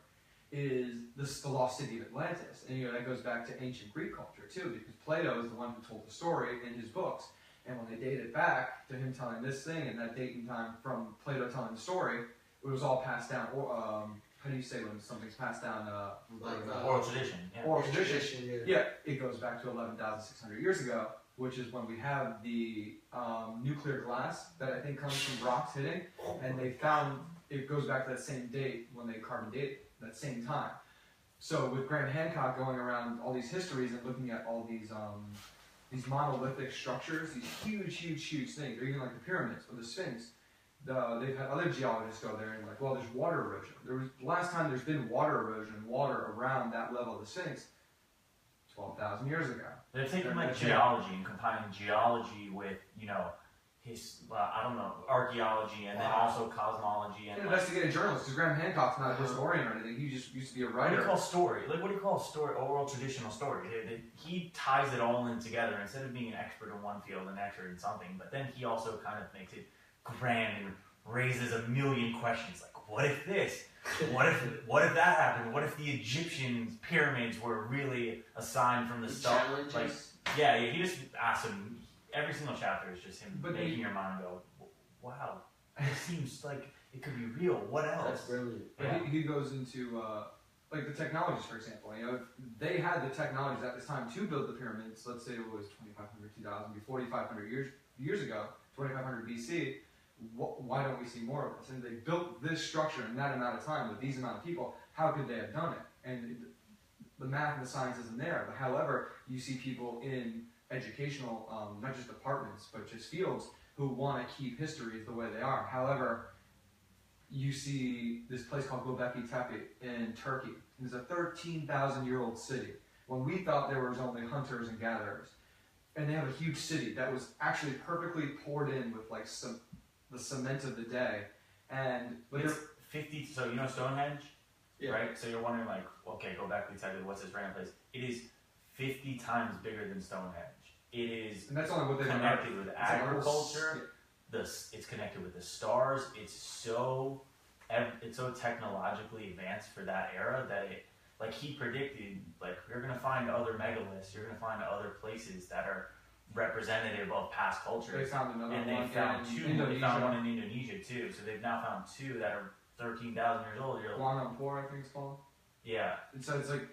is the lost city of Atlantis. And you know that goes back to ancient Greek culture too, because Plato is the one who told the story in his books. And when they date it back to him telling this thing and that date and time from Plato telling the story, it was all passed down. Or how do you say when something's passed down? Oral tradition. Yeah. Oral tradition. Yeah, it goes back to 11,600 years ago, which is when we have the nuclear glass that I think comes from rocks hitting, and they found it goes back to that same date when they carbon dated that same time. So with Graham Hancock going around all these histories and looking at all these monolithic structures, these huge things, or even like the pyramids or the Sphinx, they've had other geologists go there and like, well, there's water erosion. The last time there's been water erosion, water around that level of the Sphinx, 12,000 years ago. They're taking like geology and combining geology with, you know, archaeology and then also cosmology and investigative journalist. Because Graham Hancock's not a historian or anything. He just used to be a writer. What do you call story? Like, what do you call a story? Oral traditional story. He ties it all in together instead of being an expert in one field and an expert in something. But then he also kind of makes it grand and raises a million questions. Like, what if this? What if that happened? What if the Egyptian pyramids were really a sign from the start? Like, yeah, he just asks him. Every single chapter is just him making your mind go, wow, it seems like it could be real. What else? That's brilliant. Yeah. He goes into like the technologies, for example. You know, if they had the technologies at this time to build the pyramids. Let's say it was 2,500, 2,000, 4,500 years ago, 2,500 BC. Why don't we see more of this? And they built this structure in that amount of time with these amount of people. How could they have done it? And the math and the science isn't there. But however, you see people in educational, not just departments, but just fields who want to keep histories the way they are. However, you see this place called Göbekli Tepe in Turkey. It's a 13,000-year-old city. When we thought there was only hunters and gatherers. And they have a huge city that was actually perfectly poured in with like the cement of the day. And it's 50, so you know Stonehenge? Yeah. Right? So you're wondering like, okay, Göbekli Tepe, what's this random place? It is 50 times bigger than Stonehenge. It is and that's only what connected with agriculture. It's connected with the stars. It's so technologically advanced for that era that like he predicted, like you're gonna find other megaliths, you're gonna find other places that are representative of past cultures. They found another and one they found in two. Indonesia. They found one in Indonesia too. So they've now found two that are 13,000 years old. You're like, Kuala Lumpur, I think it's called. yeah. And so it's like,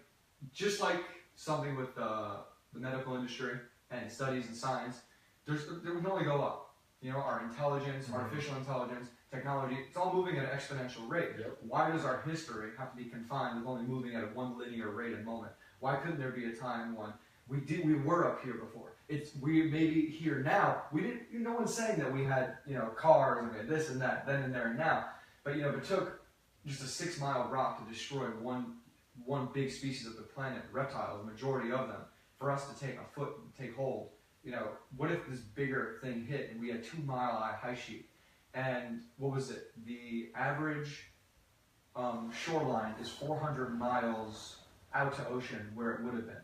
just like something with the medical industry and studies and science, there can only go up. You know, our intelligence, artificial intelligence, technology, it's all moving at an exponential rate. Yep. Why does our history have to be confined with only moving at a one linear rate at the moment? Why couldn't there be a time when we were up here before? We may be here now. We didn't. No one's saying that we had, you know, cars and we had this and that, then and there and now. But you know, if it took just a 6-mile rock to destroy one big species of the planet, reptiles, the majority of them, for us to take a foot and take hold. You know, what if this bigger thing hit and we had 2-mile high sheet? And what was it? The average shoreline is 400 miles out to ocean where it would have been.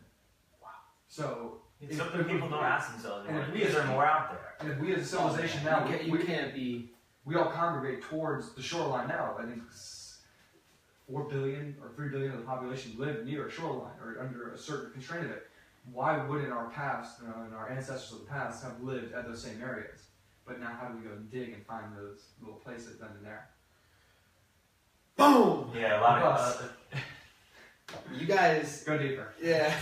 Wow. So It's something people don't ask themselves and anymore. if we- Is there more out there? and if we as a civilization now, You can't be. we all congregate towards the shoreline now. I think 4 billion or 3 billion of the population live near a shoreline or under a certain constraint of it. Why wouldn't our past, and our ancestors of the past have lived at those same areas? But now how do we go and dig and find those little places then and there? Boom! Yeah, a lot of. You guys. Go deeper. Yeah.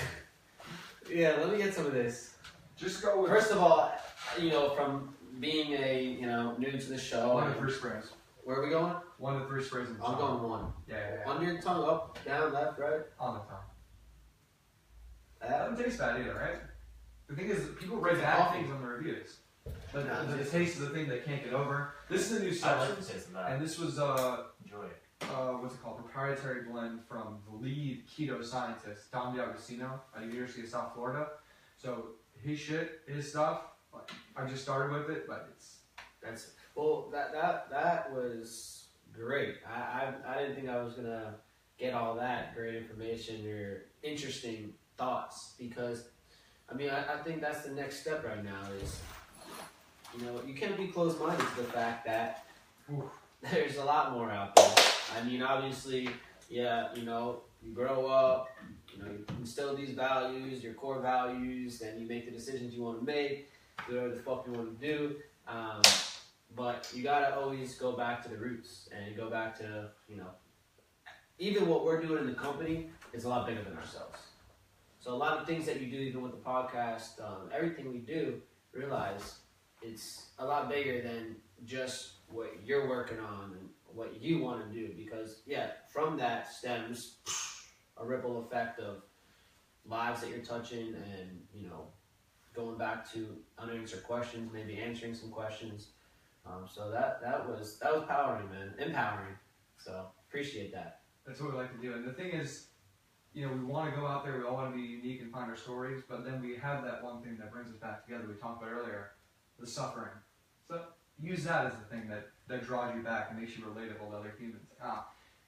Yeah, let me get some of this. Just go with First of all, you know, from being new to the show. one of the first sprays. Where are we going? One of the first sprays in the I'm tongue. going one. Yeah. Under your tongue, up, down, left, right. On the tongue. That doesn't taste bad either, right? The thing is, people write It's bad coffee. things on the reviews. But No, the it's- taste is the thing they can't get over. This is a new I seller, shouldn't say that. and this was Enjoy it. what's it called? Proprietary blend from the lead keto scientist, Don D'Agostino, at the University of South Florida. So his stuff, like, I just started with it, but that was great. I didn't think I was gonna get all that great information or interesting thoughts because, I mean, I think that's the next step right now is, you know, you can't be closed-minded to the fact that there's a lot more out there. I mean, obviously, yeah, you know, you grow up, you know, you instill these values, your core values, then you make the decisions you want to make, do whatever the fuck you want to do. But you gotta always go back to the roots and go back to, you know, even what we're doing in the company is a lot bigger than ourselves. So a lot of things that you do, even with the podcast, everything we do, realize it's a lot bigger than just what you're working on and what you want to do. Because, yeah, from that stems a ripple effect of lives that you're touching and, you know, going back to unanswered questions, maybe answering some questions. So that was empowering, man. Empowering. So appreciate that. that's what we like to do. And the thing is, you know, we want to go out there, we all want to be unique and find our stories, but then we have that one thing that brings us back together we talked about earlier, the suffering. So use that as the thing that draws you back and makes you relatable to other humans.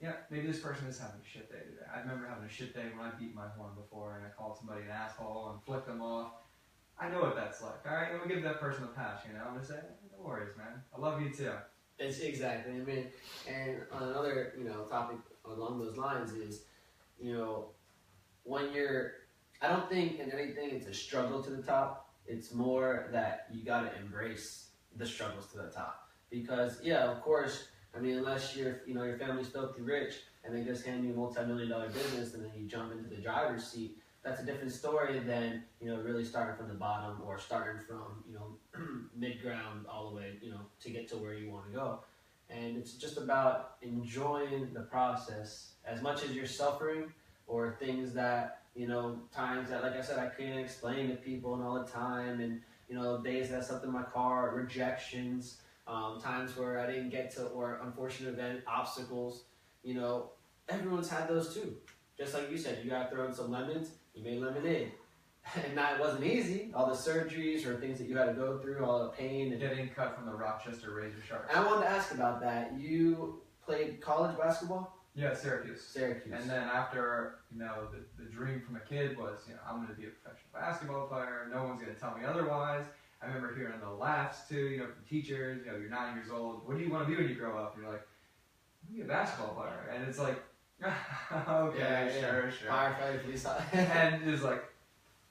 Yeah, maybe this person is having a shit day today. I remember having a shit day when I beat my horn before and I called somebody an asshole and flicked them off. I know what that's like. All right, I'm gonna give that person a pass. You know, I'm gonna say, no worries, man. I love you too. It's exactly. I mean, and on another, you know, topic along those lines is, you know, when I don't think in anything it's a struggle to the top. It's more that you gotta embrace the struggles to the top. Because, yeah, of course, I mean, unless your family's filthy rich and they just hand you a multi-million-dollar business and then you jump into the driver's seat, that's a different story than, you know, really starting from the bottom or starting from, you know, mid-ground all the way, you know, to get to where you want to go. And it's just about enjoying the process as much as you're suffering or things that, you know, times that, like I said, I can't explain to people and all the time and, you know, days that I slept in my car, rejections, times where I didn't get to, or unfortunate event, obstacles, you know, everyone's had those too. Just like you said, you got to throw in some lemons, you made lemonade. And that wasn't easy. All the surgeries or things that you had to go through, all the pain. And Getting cut from the Rochester Razor Sharks. I wanted to ask about that. You played college basketball? Yeah, Syracuse. Syracuse. And then after, you know, the dream from a kid was, you know, I'm going to be a professional basketball player. No one's going to tell me otherwise. I remember hearing the laughs too, you know, from teachers. You know, you're 9 years old. What do you want to be when you grow up? You're like, I'm going to be a basketball player. And it's like, Okay, sure. Firefighter, police officer. And it was like,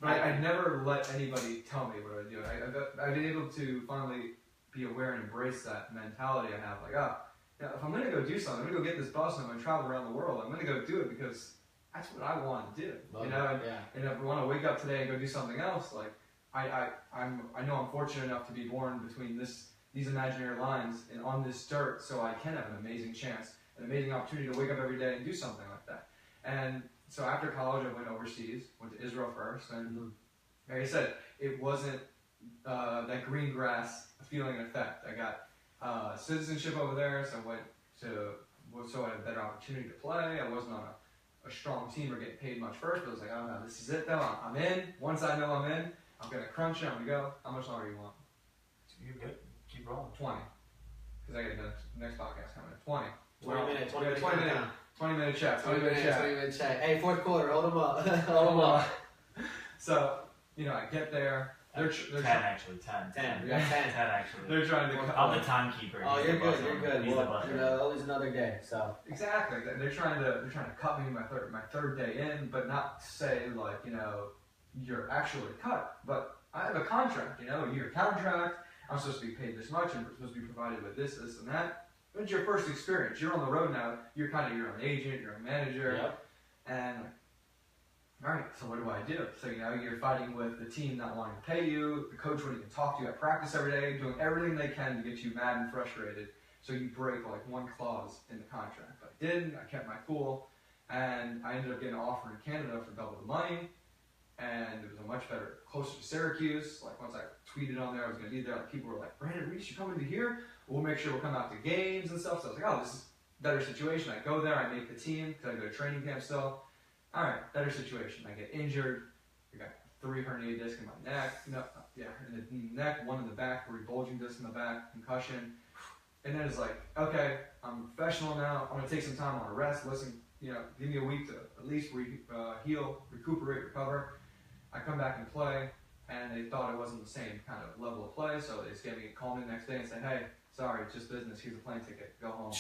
but I never let anybody tell me what I do. I've been able to finally be aware and embrace that mentality I have. Like, if I'm going to go do something, I'm going to go get this bus and I'm going to travel around the world. I'm going to go do it because that's what I want to do. And if I want to wake up today and go do something else, like, I know I'm fortunate enough to be born between these imaginary lines and on this dirt, so I can have an amazing chance, an amazing opportunity to wake up every day and do something like that. And so after college, I went overseas, went to Israel first, and like I said, it wasn't that green grass feeling and effect. I got citizenship over there, so I had a better opportunity to play. I wasn't on a strong team or getting paid much first, but I was like, oh no, this is it though. I'm in. Once I know I'm in, I'm gonna crunch it. I'm gonna go. How much longer do you want? You're good. Keep rolling. 20. Because I got the next podcast coming in. 20. 20 minute 20 minute chat. 20 minute chat. Hey, fourth quarter, hold them up. Hold them up. So, I get there. They're 10 actually. 10. We got 10. 10 actually. They're trying to. I'm the timekeeper. Oh, you're good. He's Well, always another day. So. Exactly. They're trying to cut me my third day in, but not say like you're actually cut. But I have a contract. A year contract. I'm supposed to be paid this much, and we're supposed to be provided with this, and that. It's your first experience. You're on the road now. You're kind of your own agent, your own manager, and all right. So what do I do? So you're fighting with the team not wanting to pay you. The coach wouldn't even talk to you at practice every day, doing everything they can to get you mad and frustrated. So you break like one clause in the contract. But I didn't. I kept my cool, and I ended up getting an offer in Canada for double the money. And it was a much better, closer to Syracuse. Like once I tweeted on there I was going to be there, like people were like, Brandon Reese, you coming to here? We'll make sure we'll come out to games and stuff. So I was like, oh, this is a better situation. I go there, I make the team because I go to training camp still. All right, better situation. I get injured. I got 3 herniated discs in my neck. In the neck, 1 in the back, 3 bulging discs in the back, concussion. And then it's like, okay, I'm a professional now. I'm going to take some time on a rest. Listen, give me a week to at least heal, recuperate, recover. I come back and play, and they thought it wasn't the same kind of level of play, so they just gave me a call me the next day and said, hey, sorry, it's just business. Here's a plane ticket. Go home.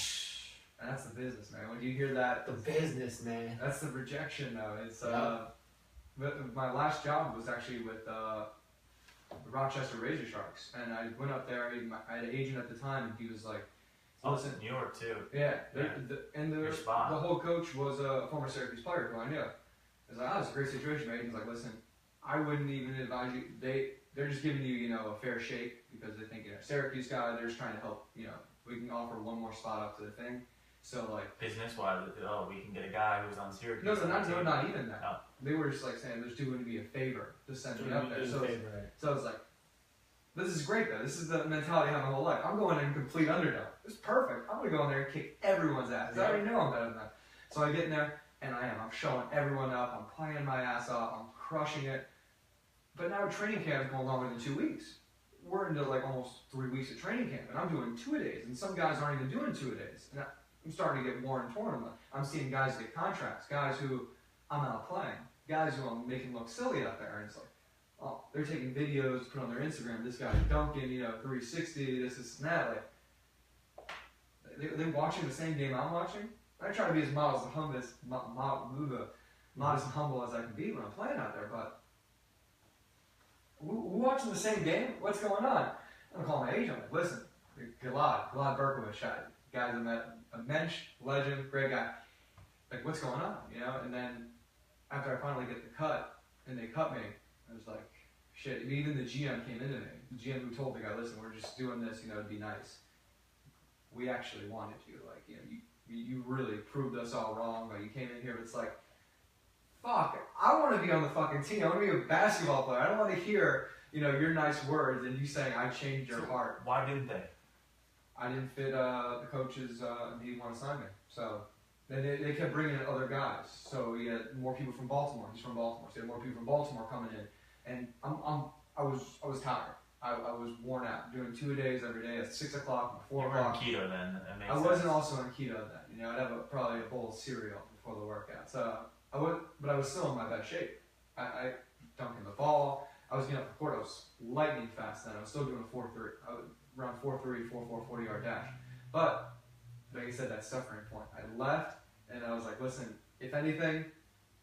And that's the business, man. When you hear that, the business, man. That's the rejection, though. It's my last job was actually with the Rochester Razor Sharks, and I went up there. I had an agent at the time, and he was like, "Listen, New York too." Yeah, the whole coach was a former Syracuse player who I knew. I was like, "Oh, it's a great situation, mate." He's like, "Listen, I wouldn't even advise you. They're just giving you, a fair shake because they think, Syracuse guy. They're just trying to help. We can offer one more spot up to the thing." So like business-wise, we can get a guy who's on Syracuse. No, not even that. Oh. They were just like saying they're just doing me a favor to send me up there. So I was like, this is great though. This is the mentality I have my whole life. I'm going in complete underdog. It's perfect. I'm gonna go in there and kick everyone's ass. I already know I'm better than that. So I get in there and I'm showing everyone up. I'm playing my ass off. I'm crushing it. But now training camp is going longer than 2 weeks. We're into like almost 3 weeks of training camp, and I'm doing 2-a-days, and some guys aren't even doing 2-a-days. And I'm starting to get more and torn. I'm seeing guys get contracts, guys who I'm out playing, guys who I'm making look silly out there, and it's like, oh, they're taking videos, put on their Instagram, this guy's dunking, 360, this and that. Like, they're watching the same game I'm watching. I try to be as modest and humble as I can be when I'm playing out there, but we're watching the same game. What's going on? I'm gonna call my agent. I'm like, listen, Gilad Berkowitz, guy's a mensch, legend, great guy. Like, what's going on? And then after I finally get the cut, and they cut me, I was like, shit. Even the GM came into me. The GM who told the guy, listen, we're just doing this, to be nice. We actually wanted you. Like, you really proved us all wrong. Like, you came in here, but it's like, fuck, I want to be on the fucking team. I want to be a basketball player. I don't want to hear, your nice words and you saying I changed your heart. Why didn't they? I didn't fit the coaches didn't want to sign me. So they kept bringing in other guys. So he had more people from Baltimore. He's from Baltimore. So he had more people from Baltimore coming in. And I was tired. I was worn out, doing 2-a-days every day at 6 o'clock, 4 o'clock. You were on keto then. I wasn't also on keto then. I'd have probably a bowl of cereal before the workout. So but I was still in my best shape. I dunking the ball. I was getting up the court. I was lightning fast then. I was still doing a 4.3. I was around 4.3, 4.4, 40-yard dash. But like I said, that suffering point. I left, and I was like, listen, if anything,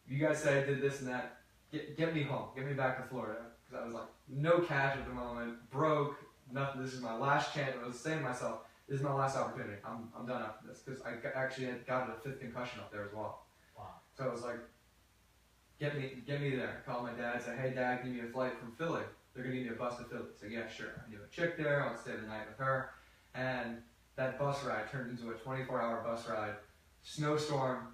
you guys say I did this and that, get me home, get me back to Florida, because I was like, no cash at the moment, broke, nothing. This is my last chance. I was saying to myself, this is my last opportunity. I'm done after this, because I actually had got a 5th concussion up there as well. Wow. So I was like, get me there. Call my dad, say, hey dad, give me a flight from Philly. They're gonna give me a bus to Philly. So yeah, sure. I knew a chick there. I'll stay the night with her. And that bus ride turned into a 24-hour bus ride. Snowstorm.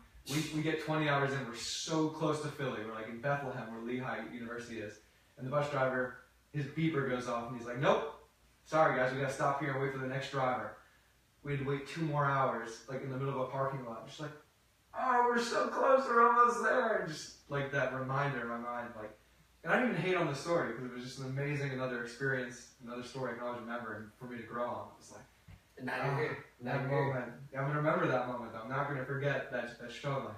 We get 20 hours in. We're so close to Philly. We're like in Bethlehem, where Lehigh University is. And the bus driver, his beeper goes off, and he's like, nope. Sorry guys, we gotta stop here and wait for the next driver. We had to wait 2 more hours, like in the middle of a parking lot. Just like, oh, we're so close, we're almost there. And just like that reminder in my mind, like, and I didn't even hate on the story, because it was just an amazing another experience, another story I can always remember, and for me to grow on. It was like, And now you're here. that moment. I'm gonna remember that moment though. I'm not gonna forget that struggle.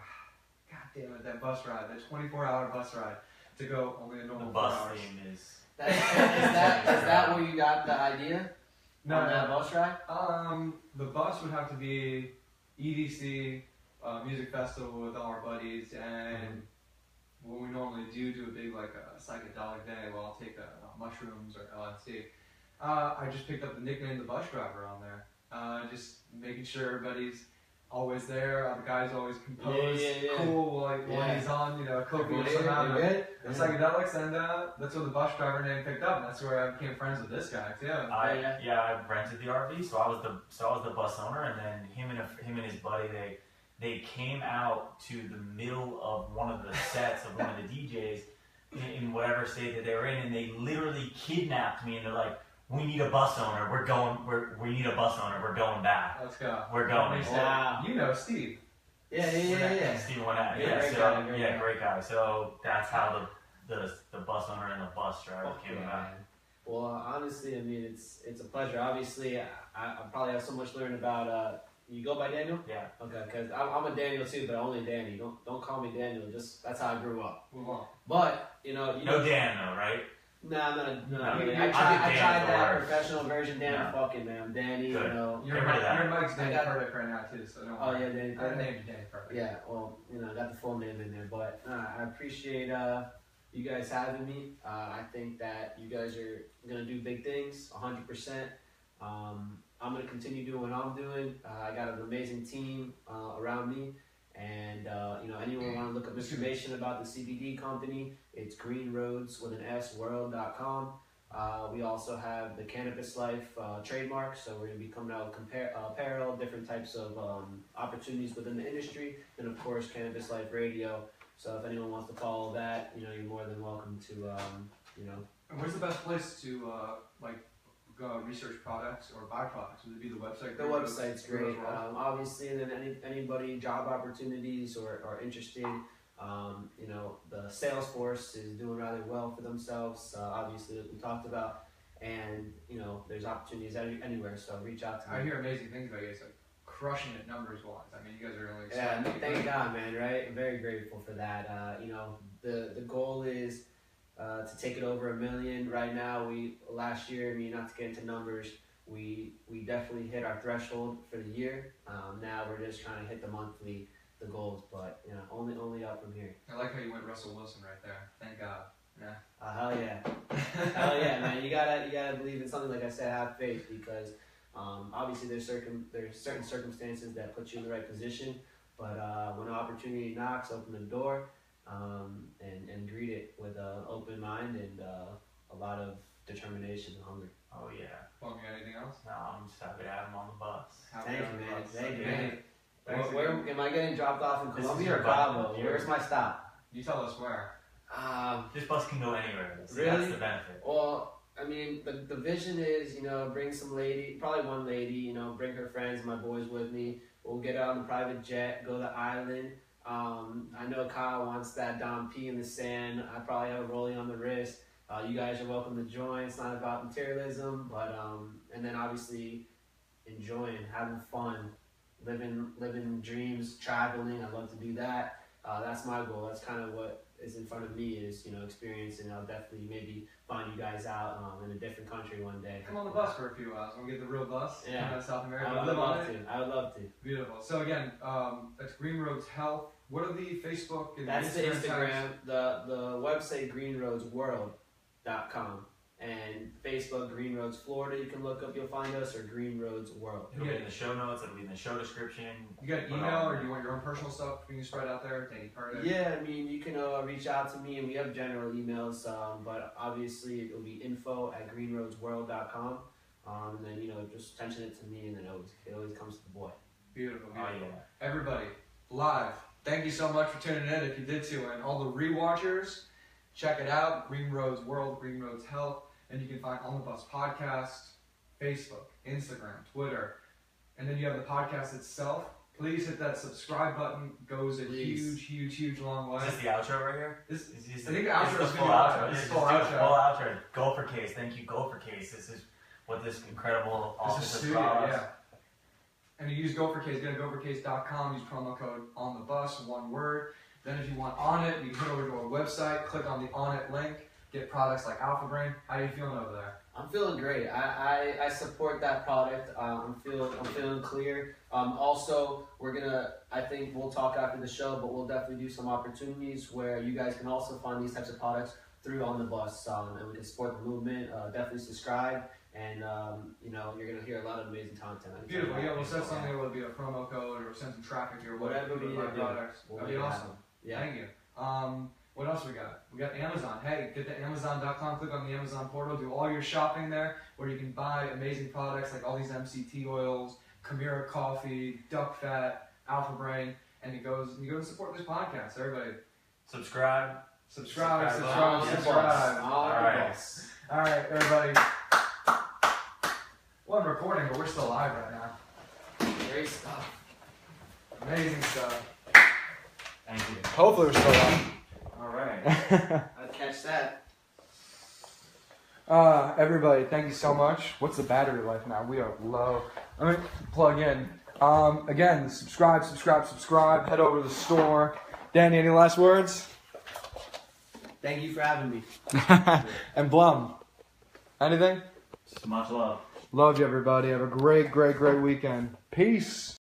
God damn it, that bus ride, that 24-hour bus ride to go only a The normal 4 bus hours. theme is. Is that where you got the idea? No, On that bus ride? The bus would have to be EDC, music festival with all our buddies, and what we normally do a big like a psychedelic day. Well, I'll take mushrooms or LSD. I just picked up the nickname the bus driver on there. Just making sure everybody's always there. The guy's always composed, cool while he's on, copious amount of psychedelics, and that's what the bus driver name picked up. And that's where I became friends with this guy too. I rented the RV, so I was the bus owner, and then him and his buddy they came out to the middle of one of the sets of one of the DJs in whatever state that they were in, and they literally kidnapped me, and they're like, we need a bus owner. We need a bus owner. We're going back. Let's go. We're going. Wow. You know Steve. Yeah. Steve went out. Great guy. So that's how the bus owner and the bus driver came about. Well, honestly, I mean, it's a pleasure. Obviously, I probably have so much to learn about. You go by Daniel? Yeah. Okay, because I'm a Daniel too, but only Danny. Don't call me Daniel. Just that's how I grew up. Move on. But no Dan though, right? No, I'm not. I tried that professional version. Dan, fucking man, Danny. Good. Your mic's Danny Perdeck right now too, so don't worry. Oh yeah, Danny I Perdeck. named you Danny Perdeck. Yeah, well, I got the full name in there, but I appreciate you guys having me. I think that you guys are gonna do big things, 100%. I'm gonna continue doing what I'm doing. I got an amazing team around me. And anyone want to look up information about the CBD company, it's greenroads with an S world.com. We also have the Cannabis Life trademark, so we're going to be coming out with apparel, different types of opportunities within the industry, and of course Cannabis Life Radio. So if anyone wants to follow that, you're more than welcome to. And where's the best place to go research products or buy products? Would it be the website? The website's great. Obviously, then anybody job opportunities or interested, the sales force is doing rather well for themselves. Obviously, that we talked about, and there's opportunities anywhere. So reach out to me. I hear amazing things about you guys, like crushing it numbers wise. I mean, you guys are really exciting. Thank God, man. Right, I'm very grateful for that. The goal is. To take it over 1 million right now. Last year, not to get into numbers, we definitely hit our threshold for the year. Now we're just trying to hit the goals, but only up from here. I like how you went Russell Wilson right there. Thank God. Yeah. Hell yeah, hell yeah, man. You gotta believe in something. Like I said, have faith, because obviously there's certain circumstances that put you in the right position, but when an opportunity knocks, open the door. And greet it with an open mind and a lot of determination and hunger. Oh yeah. Well, you got anything else? No, I'm just happy to have him on the bus. Thank you, man. Thank you, man. Where am I getting dropped off in Colombia or Cabo? Where's my stop? You tell us where. This bus can go anywhere. So really? That's the benefit. Well, the vision is, bring some lady, probably one lady, bring her friends, my boys with me. We'll get out on the private jet, go to the island. I know Kyle wants that Dom P in the sand. I probably have a rolling on the wrist. You guys are welcome to join. It's not about materialism, but and then obviously enjoying, having fun, living dreams, traveling. I love to do that. That's my goal. That's kind of what is in front of me is, you know, experience, and I'll definitely maybe find you guys out in a different country one day. Come on the bus for a few hours. Want to get the real bus? Yeah. Come to South America. I would love to. I would love to. Beautiful. So again, that's Green Roads Health. What are the Facebook and That's the Instagram? Instagram. The website greenroadsworld.com. And Facebook, Green Roads Florida, you can look up, you'll find us, or Green Roads World. It'll be in the show notes, it'll be in the show description. You got email, or do you want your own personal stuff being spread out there? Perdeck? Yeah, I mean, you can reach out to me, and we have general emails, but obviously it'll be info@greenroadsworld.com. And then, you know, just mention it to me, and then it always comes to the boy. Beautiful. Oh, yeah. Everybody, live, thank you so much for tuning in if you did tune in. All the rewatchers, check it out. Green Roads World, Green Roads Health. And you can find On the Bus Podcast, Facebook, Instagram, Twitter. And then you have the podcast itself. Please hit that subscribe button. Goes a huge long way. Is this the outro right here? I think the outro is full outro. This Just is do full the outro. full outro. Gopher Case. Thank you, Gopher Case. This is what this incredible This is office has studio, brought us. yeah. And you use Gopher Case. Go to gophercase.com. Use promo code On the Bus, one word. Then if you want On It, you can head over to our website. Click on the On It link. Get products like Alpha Brain. How are you feeling over there? I'm feeling great. I support that product. I'm feeling clear. Also, I think we'll talk after the show, but we'll definitely do some opportunities where you guys can also find these types of products through On the Bus, and we can support the movement. Definitely subscribe, and you know, you're gonna hear a lot of amazing content. Beautiful. Yeah, we'll set something. It'll be a promo code or send some traffic your way. Whatever we need to do. Products. That'd be awesome. Yeah. Thank you. What else we got? We got Amazon. Hey, get to Amazon.com, click on the Amazon portal, do all your shopping there, where you can buy amazing products like all these MCT oils, Chimera coffee, duck fat, Alpha Brain, and you go to support this podcast. Everybody, Subscribe. subscribe. All All right, everybody. Well, I'm recording, but we're still live right now. Great stuff. Amazing stuff. Thank you. Hopefully we're still live. All right. I'd catch that. Everybody, thank you so much. What's the battery life now? We are low. Let me plug in. Again, subscribe. Head over to the store. Danny, any last words? Thank you for having me. And Blum, anything? Just much love. Love you, everybody. Have a great weekend. Peace.